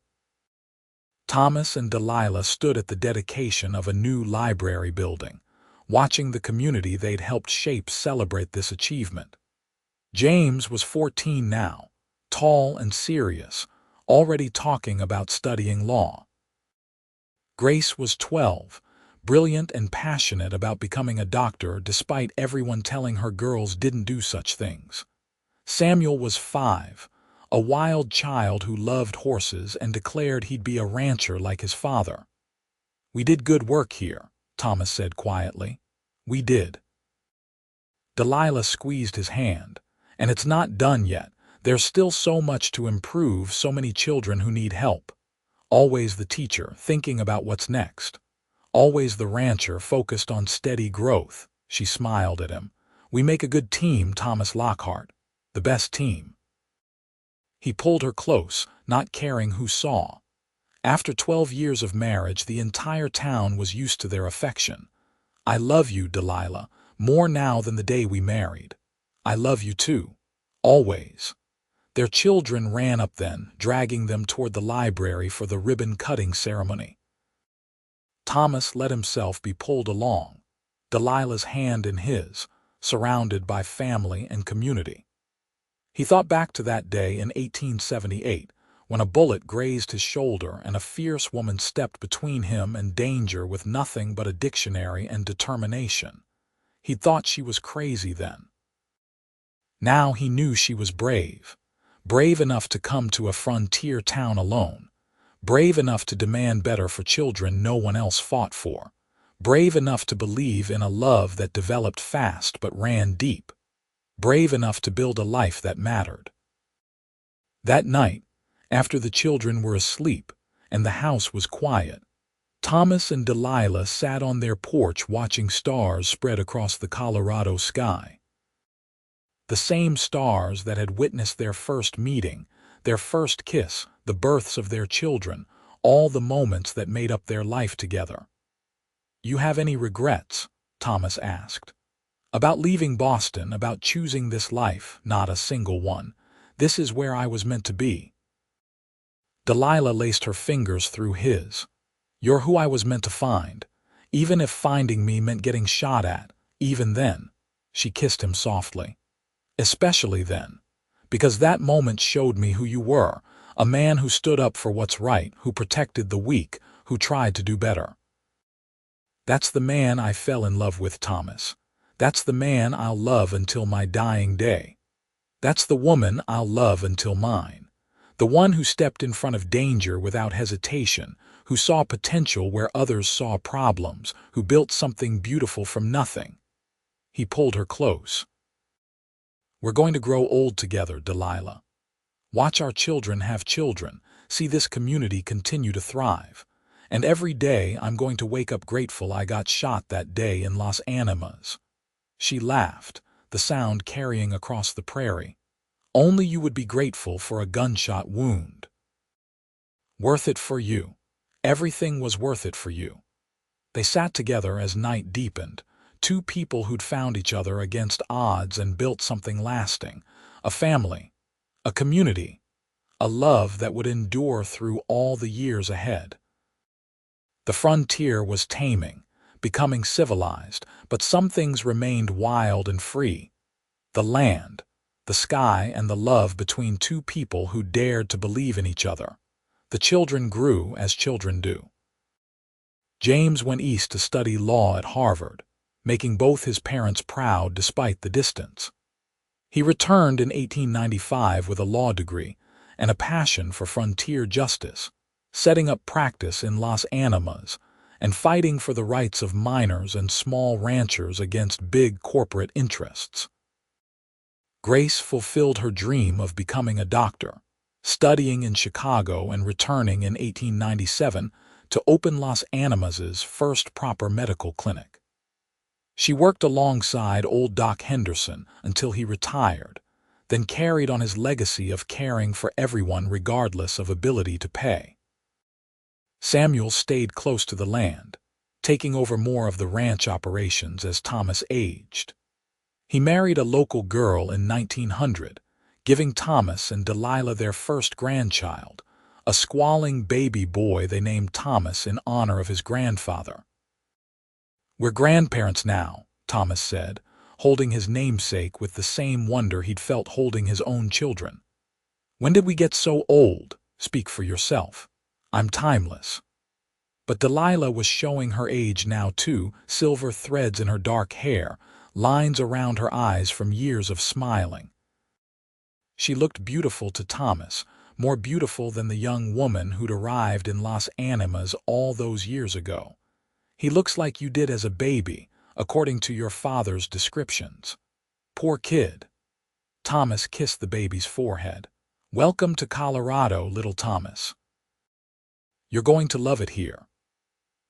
Thomas and Delilah stood at the dedication of a new library building, watching the community they'd helped shape celebrate this achievement. James was 14 now, tall and serious, already talking about studying law. Grace was 12, brilliant and passionate about becoming a doctor despite everyone telling her girls didn't do such things. Samuel was 5, a wild child who loved horses and declared he'd be a rancher like his father. "We did good work here," Thomas said quietly. "We did." Delilah squeezed his hand. "And it's not done yet. There's still so much to improve, so many children who need help." Always the teacher, thinking about what's next. Always the rancher, focused on steady growth. She smiled at him. "We make a good team, Thomas Lockhart. The best team." He pulled her close, not caring who saw. After 12 years of marriage, the entire town was used to their affection. "I love you, Delilah, more now than the day we married. I love you too. Always." Their children ran up then, dragging them toward the library for the ribbon-cutting ceremony. Thomas let himself be pulled along, Delilah's hand in his, surrounded by family and community. He thought back to that day in 1878, when a bullet grazed his shoulder and a fierce woman stepped between him and danger with nothing but a dictionary and determination. He thought she was crazy then. Now he knew she was brave. Brave enough to come to a frontier town alone. Brave enough to demand better for children no one else fought for. Brave enough to believe in a love that developed fast but ran deep. Brave enough to build a life that mattered. That night, after the children were asleep and the house was quiet, Thomas and Delilah sat on their porch watching stars spread across the Colorado sky. The same stars that had witnessed their first meeting, their first kiss, the births of their children, all the moments that made up their life together. "You have any regrets?" Thomas asked. "About leaving Boston, about choosing this life?" "Not a single one. This is where I was meant to be." Delilah laced her fingers through his. "You're who I was meant to find. Even if finding me meant getting shot at, even then." She kissed him softly. "Especially then. Because that moment showed me who you were, a man who stood up for what's right, who protected the weak, who tried to do better." "That's the man I fell in love with, Thomas. That's the man I'll love until my dying day. That's the woman I'll love until mine. The one who stepped in front of danger without hesitation, who saw potential where others saw problems, who built something beautiful from nothing." He pulled her close. "We're going to grow old together, Delilah. Watch our children have children, see this community continue to thrive. And every day I'm going to wake up grateful I got shot that day in Las Animas." She laughed, the sound carrying across the prairie. "Only you would be grateful for a gunshot wound." "Worth it for you. Everything was worth it for you." They sat together as night deepened, two people who'd found each other against odds and built something lasting, a family, a community, a love that would endure through all the years ahead. The frontier was taming, becoming civilized, but some things remained wild and free. The land, the sky, and the love between two people who dared to believe in each other. The children grew as children do. James went east to study law at Harvard, making both his parents proud despite the distance. He returned in 1895 with a law degree and a passion for frontier justice, setting up practice in Las Animas and fighting for the rights of miners and small ranchers against big corporate interests. Grace fulfilled her dream of becoming a doctor, studying in Chicago and returning in 1897 to open Las Animas's first proper medical clinic. She worked alongside old Doc Henderson until he retired, then carried on his legacy of caring for everyone regardless of ability to pay. Samuel stayed close to the land, taking over more of the ranch operations as Thomas aged. He married a local girl in 1900, giving Thomas and Delilah their first grandchild, a squalling baby boy they named Thomas in honor of his grandfather. "We're grandparents now," Thomas said, holding his namesake with the same wonder he'd felt holding his own children. "When did we get so old? Speak for yourself. I'm timeless." But Delilah was showing her age now too, silver threads in her dark hair, lines around her eyes from years of smiling. She looked beautiful to Thomas, more beautiful than the young woman who'd arrived in Las Animas all those years ago. "He looks like you did as a baby, according to your father's descriptions." "Poor kid." Thomas kissed the baby's forehead. "Welcome to Colorado, little Thomas. You're going to love it here."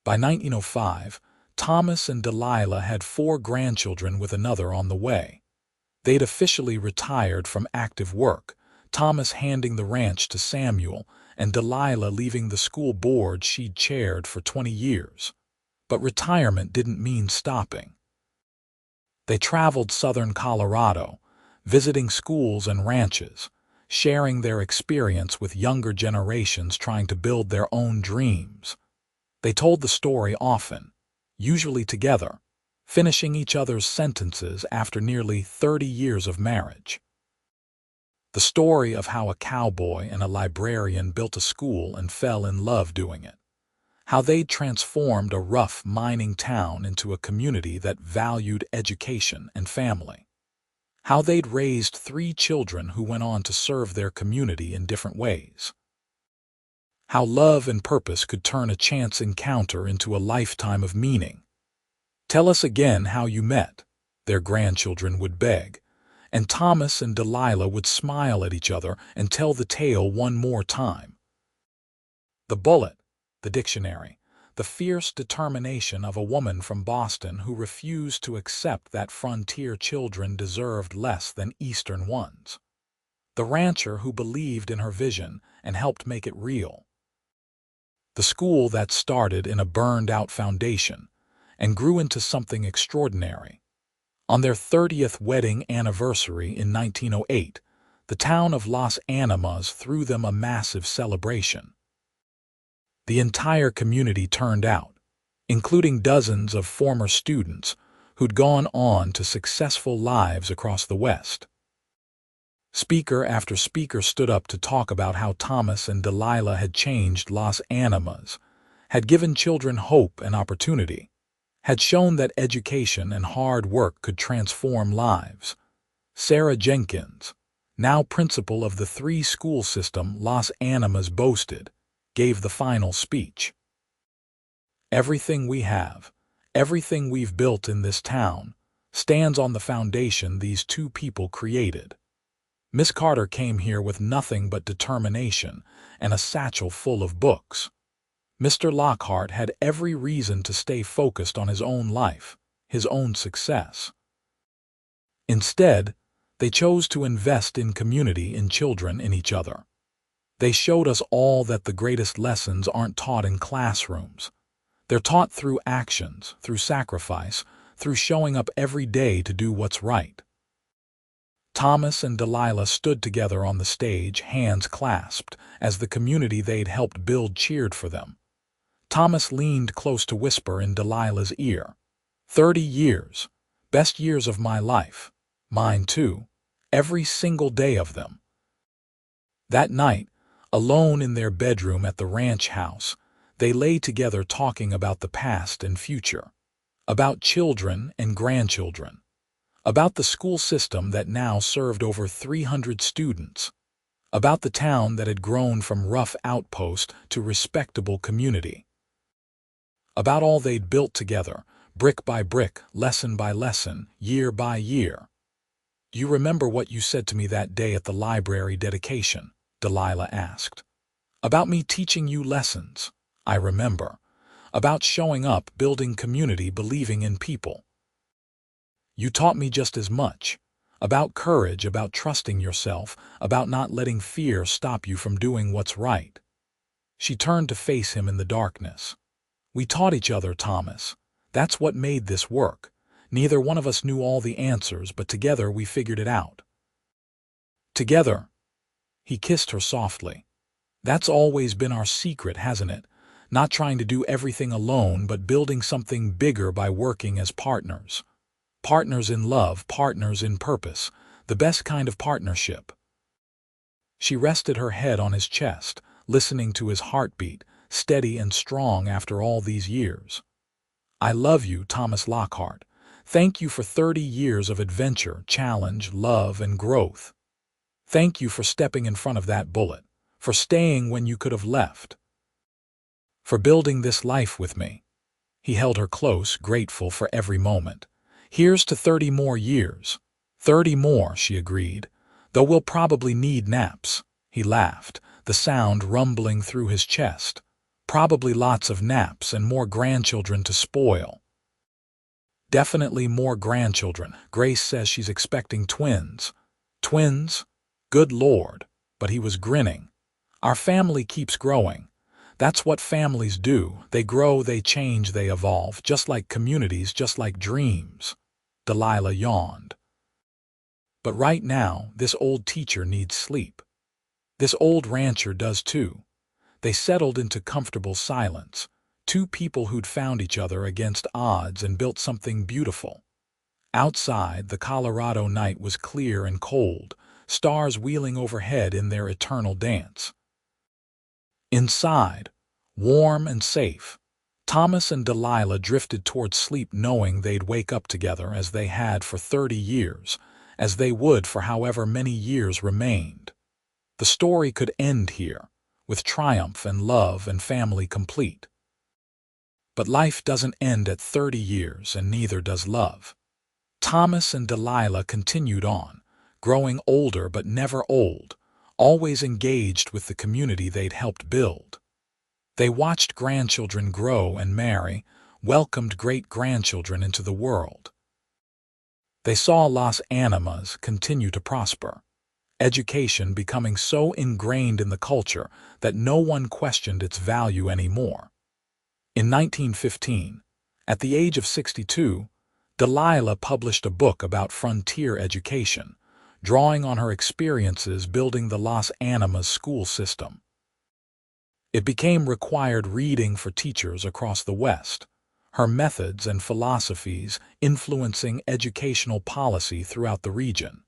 By 1905, Thomas and Delilah had 4 grandchildren with another on the way. They'd officially retired from active work, Thomas handing the ranch to Samuel and Delilah leaving the school board she'd chaired for 20 years. But retirement didn't mean stopping. They traveled southern Colorado, visiting schools and ranches, sharing their experience with younger generations trying to build their own dreams. They told the story often, usually together, finishing each other's sentences after nearly 30 years of marriage. The story of how a cowboy and a librarian built a school and fell in love doing it. How they'd transformed a rough mining town into a community that valued education and family. How they'd raised 3 children who went on to serve their community in different ways. How love and purpose could turn a chance encounter into a lifetime of meaning. "Tell us again how you met," their grandchildren would beg, and Thomas and Delilah would smile at each other and tell the tale one more time. The bullet, the dictionary, the fierce determination of a woman from Boston who refused to accept that frontier children deserved less than Eastern ones. The rancher who believed in her vision and helped make it real. The school that started in a burned-out foundation and grew into something extraordinary. On their 30th wedding anniversary in 1908, the town of Las Animas threw them a massive celebration. The entire community turned out, including dozens of former students who'd gone on to successful lives across the West. Speaker after speaker stood up to talk about how Thomas and Delilah had changed Las Animas, had given children hope and opportunity, had shown that education and hard work could transform lives. Sarah Jenkins, now principal of the 3-school system Las Animas boasted, gave the final speech. "Everything we have, everything we've built in this town, stands on the foundation these 2 people created. Miss Carter came here with nothing but determination and a satchel full of books. Mr. Lockhart had every reason to stay focused on his own life, his own success. Instead, they chose to invest in community, in children, in each other. They showed us all that the greatest lessons aren't taught in classrooms. They're taught through actions, through sacrifice, through showing up every day to do what's right. Thomas and Delilah stood together on the stage, hands clasped, as the community they'd helped build cheered for them. Thomas leaned close to whisper in Delilah's ear, 30 years, best years of my life, mine too, every single day of them. That night, alone in their bedroom at the ranch house, they lay together talking about the past and future, about children and grandchildren, about the school system that now served over 300 students, about the town that had grown from rough outpost to respectable community, about all they'd built together, brick by brick, lesson by lesson, year by year. "You remember what you said to me that day at the library dedication?" Delilah asked. "About me teaching you lessons. I remember. About showing up, building community, believing in people. You taught me just as much. About courage, about trusting yourself, about not letting fear stop you from doing what's right." She turned to face him in the darkness. "We taught each other, Thomas. That's what made this work. Neither one of us knew all the answers, but together we figured it out." "Together." He kissed her softly. "That's always been our secret, hasn't it? Not trying to do everything alone, but building something bigger by working as partners. Partners in love, partners in purpose, the best kind of partnership." She rested her head on his chest, listening to his heartbeat, steady and strong after all these years. "I love you, Thomas Lockhart. Thank you for 30 years of adventure, challenge, love, and growth. Thank you for stepping in front of that bullet, for staying when you could have left, for building this life with me." He held her close, grateful for every moment. "Here's to 30 more years." 30 more, she agreed. "Though we'll probably need naps." He laughed, the sound rumbling through his chest. "Probably lots of naps and more grandchildren to spoil." "Definitely more grandchildren. Grace says she's expecting twins." "Twins? Good Lord." But he was grinning. "Our family keeps growing. That's what families do. They grow, they change, they evolve, just like communities, just like dreams." Delilah yawned. "But right now, this old teacher needs sleep. This old rancher does too." They settled into comfortable silence, two people who'd found each other against odds and built something beautiful. Outside, the Colorado night was clear and cold, stars wheeling overhead in their eternal dance. Inside, warm and safe, Thomas and Delilah drifted toward sleep, knowing they'd wake up together as they had for 30 years, as they would for however many years remained. The story could end here, with triumph and love and family complete. But life doesn't end at 30 years, and neither does love. Thomas and Delilah continued on, growing older but never old, always engaged with the community they'd helped build. They watched grandchildren grow and marry, welcomed great-grandchildren into the world. They saw Las Animas continue to prosper, education becoming so ingrained in the culture that no one questioned its value anymore. In 1915, at the age of 62, Delilah published a book about frontier education, drawing on her experiences building the Las Animas school system. It became required reading for teachers across the West, her methods and philosophies influencing educational policy throughout the region.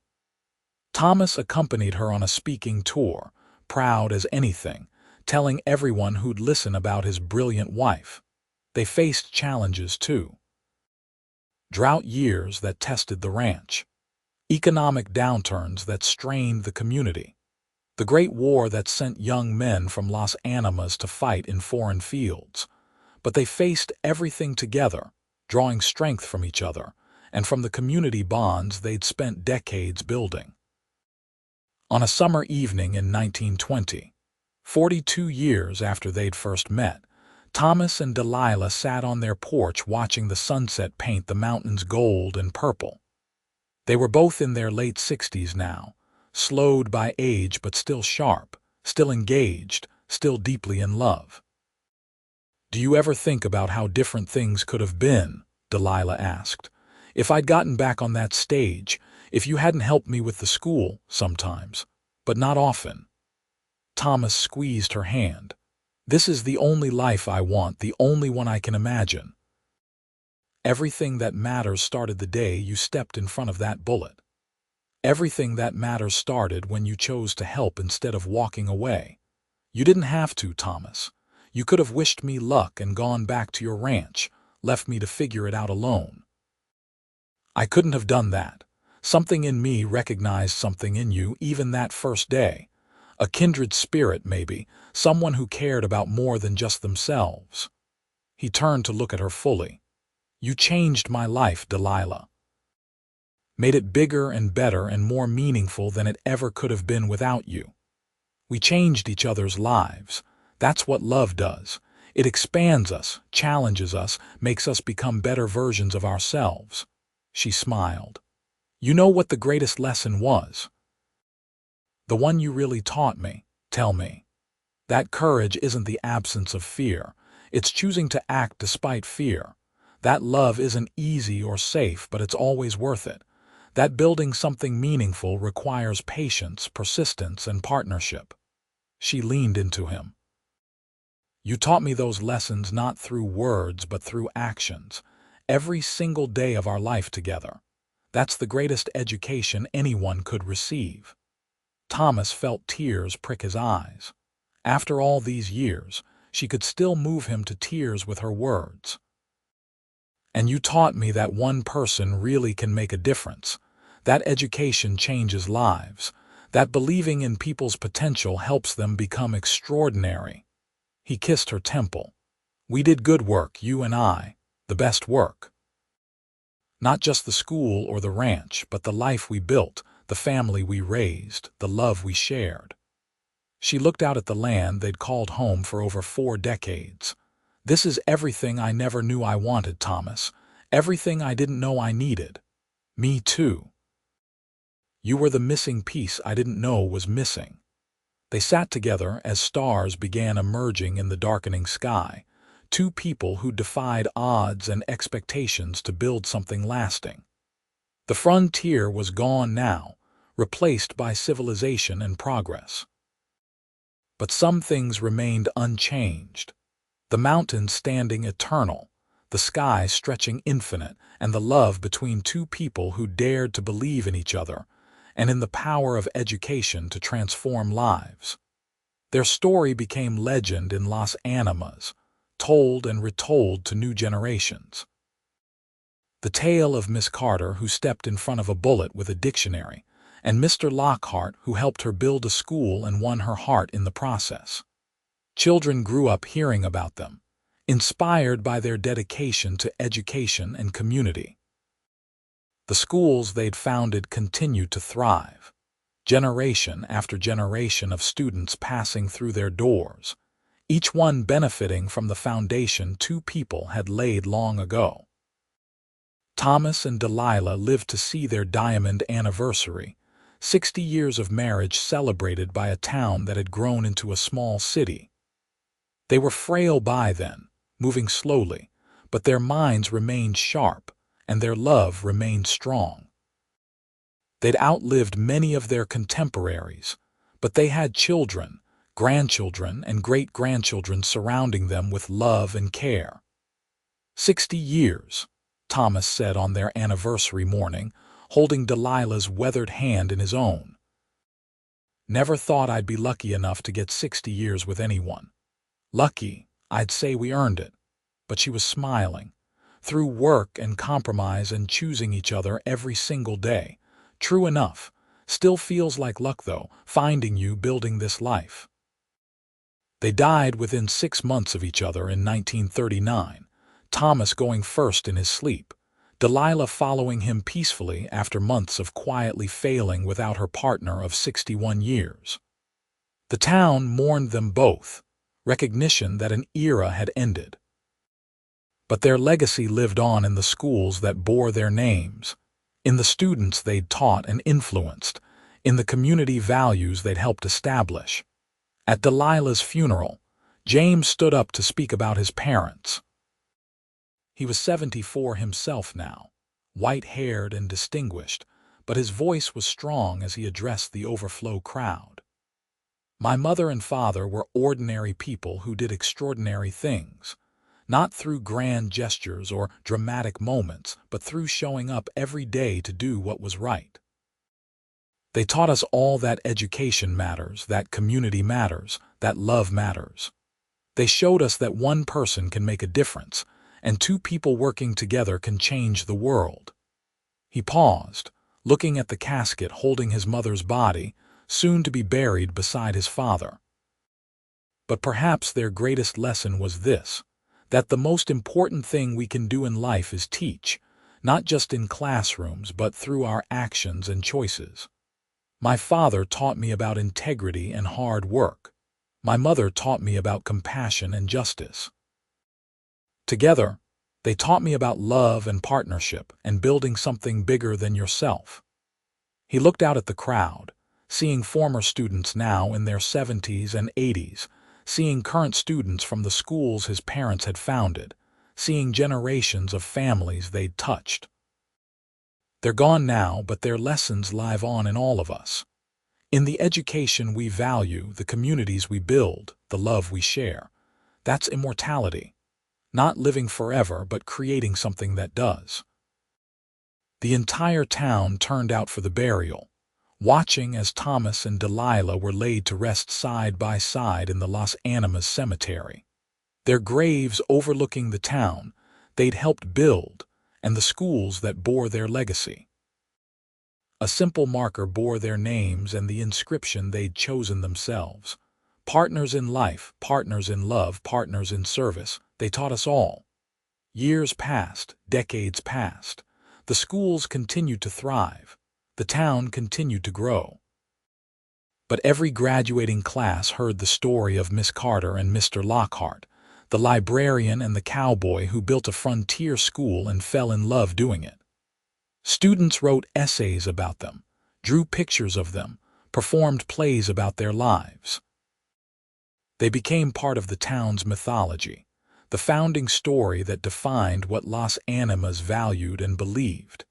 Thomas accompanied her on a speaking tour, proud as anything, telling everyone who'd listen about his brilliant wife. They faced challenges too. Drought years that tested the ranch, economic downturns that strained the community, the Great War that sent young men from Las Animas to fight in foreign fields. But they faced everything together, drawing strength from each other and from the community bonds they'd spent decades building. On a summer evening in 1920, 42 years after they'd first met, Thomas and Delilah sat on their porch watching the sunset paint the mountains gold and purple. They were both in their late 60s now, slowed by age but still sharp, still engaged, still deeply in love. "Do you ever think about how different things could have been?" Delilah asked. If I'd gotten back on that stage, if you hadn't helped me with the school sometimes, but not often. Thomas squeezed her hand. This is the only life I want, the only one I can imagine. Everything that matters started the day you stepped in front of that bullet. Everything that matters started when you chose to help instead of walking away. You didn't have to, Thomas. You could have wished me luck and gone back to your ranch, left me to figure it out alone. I couldn't have done that. Something in me recognized something in you even that first day. A kindred spirit, maybe, someone who cared about more than just themselves. He turned to look at her fully. You changed my life, Delilah. Made it bigger and better and more meaningful than it ever could have been without you. We changed each other's lives. That's what love does. It expands us, challenges us, makes us become better versions of ourselves. She smiled. You know what the greatest lesson was? The one you really taught me. Tell me. That courage isn't the absence of fear. It's choosing to act despite fear. That love isn't easy or safe, but it's always worth it. That building something meaningful requires patience, persistence, and partnership. She leaned into him. You taught me those lessons not through words, but through actions. Every single day of our life together. That's the greatest education anyone could receive. Thomas felt tears prick his eyes. After all these years, she could still move him to tears with her words. And you taught me that one person really can make a difference. That education changes lives. That believing in people's potential helps them become extraordinary. He kissed her temple. We did good work, you and I, the best work. Not just the school or the ranch, but the life we built, the family we raised, the love we shared. She looked out at the land they'd called home for over 4 decades. This is everything I never knew I wanted, Thomas. Everything I didn't know I needed. Me too. You were the missing piece I didn't know was missing. They sat together as stars began emerging in the darkening sky. 2 people who defied odds and expectations to build something lasting. The frontier was gone now, replaced by civilization and progress. But some things remained unchanged. The mountains standing eternal, the sky stretching infinite, and the love between 2 people who dared to believe in each other and in the power of education to transform lives. Their story became legend in Las Animas, told and retold to new generations. The tale of Miss Carter, who stepped in front of a bullet with a dictionary, and Mr. Lockhart, who helped her build a school and won her heart in the process. Children grew up hearing about them, inspired by their dedication to education and community. The schools they'd founded continued to thrive, generation after generation of students passing through their doors, each one benefiting from the foundation 2 people had laid long ago. Thomas and Delilah lived to see their diamond anniversary, 60 years of marriage celebrated by a town that had grown into a small city. They were frail by then, moving slowly, but their minds remained sharp, and their love remained strong. They'd outlived many of their contemporaries, but they had children, grandchildren, and great-grandchildren surrounding them with love and care. 60 years, Thomas said on their anniversary morning, holding Delilah's weathered hand in his own. Never thought I'd be lucky enough to get 60 years with anyone. Lucky, I'd say we earned it. But she was smiling. Through work and compromise and choosing each other every single day. True enough. Still feels like luck, though, finding you building this life. They died within 6 months of each other in 1939, Thomas going first in his sleep, Delilah following him peacefully after months of quietly failing without her partner of 61 years. The town mourned them both, recognition that an era had ended. But their legacy lived on in the schools that bore their names, in the students they'd taught and influenced, in the community values they'd helped establish. At Delilah's funeral, James stood up to speak about his parents. He was 74 himself now, white-haired and distinguished, but his voice was strong as he addressed the overflow crowd. My mother and father were ordinary people who did extraordinary things, not through grand gestures or dramatic moments, but through showing up every day to do what was right. They taught us all that education matters, that community matters, that love matters. They showed us that one person can make a difference, and two people working together can change the world. He paused, looking at the casket holding his mother's body, soon to be buried beside his father. But perhaps their greatest lesson was this, that the most important thing we can do in life is teach, not just in classrooms but through our actions and choices. My father taught me about integrity and hard work. My mother taught me about compassion and justice. Together, they taught me about love and partnership and building something bigger than yourself. He looked out at the crowd, seeing former students now in their 70s and 80s, seeing current students from the schools his parents had founded, seeing generations of families they'd touched. They're gone now, but their lessons live on in all of us. In the education we value, the communities we build, the love we share. That's immortality. Not living forever, but creating something that does. The entire town turned out for the burial, watching as Thomas and Delilah were laid to rest side by side in the Los Animas cemetery. Their graves overlooking the town they'd helped build and the schools that bore their legacy. A simple marker bore their names and the inscription they'd chosen themselves. Partners in life, partners in love, partners in service, they taught us all. Years passed, decades passed. The schools continued to thrive. The town continued to grow. But every graduating class heard the story of Miss Carter and Mr. Lockhart, the librarian and the cowboy who built a frontier school and fell in love doing it. Students wrote essays about them, drew pictures of them, performed plays about their lives. They became part of the town's mythology, the founding story that defined what Los Animas valued and believed.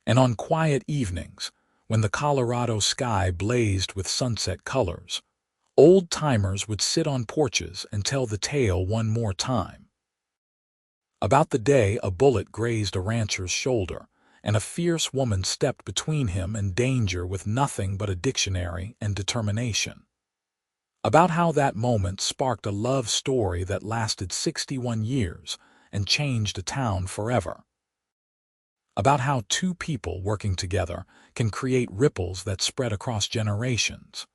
And on quiet evenings, when the Colorado sky blazed with sunset colors, old-timers would sit on porches and tell the tale one more time. About the day a bullet grazed a rancher's shoulder, and a fierce woman stepped between him and danger with nothing but a dictionary and determination. About how that moment sparked a love story that lasted 61 years and changed a town forever. About how two people working together can create ripples that spread across generations.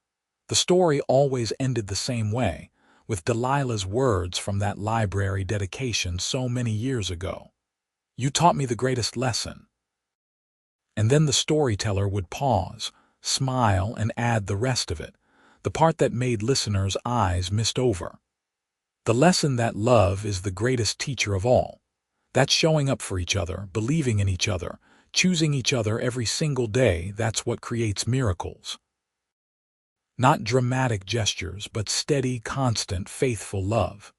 The story always ended the same way, with Delilah's words from that library dedication so many years ago. "You taught me the greatest lesson." And then the storyteller would pause, smile, and add the rest of it, the part that made listeners' eyes mist over. The lesson that love is the greatest teacher of all. That's showing up for each other, believing in each other, choosing each other every single day. That's what creates miracles. Not dramatic gestures, but steady, constant, faithful love.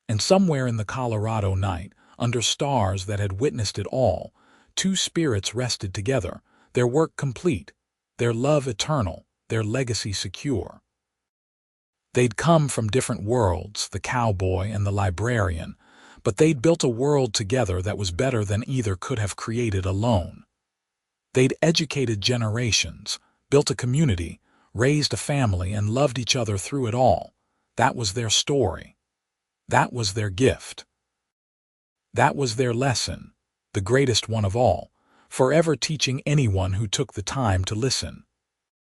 And somewhere in the Colorado night, under stars that had witnessed it all, two spirits rested together, their work complete, their love eternal, their legacy secure. They'd come from different worlds, the cowboy and the librarian, but they'd built a world together that was better than either could have created alone. They'd educated generations, built a community, raised a family, and loved each other through it all. That was their story. That was their gift. That was their lesson, the greatest one of all, forever teaching anyone who took the time to listen.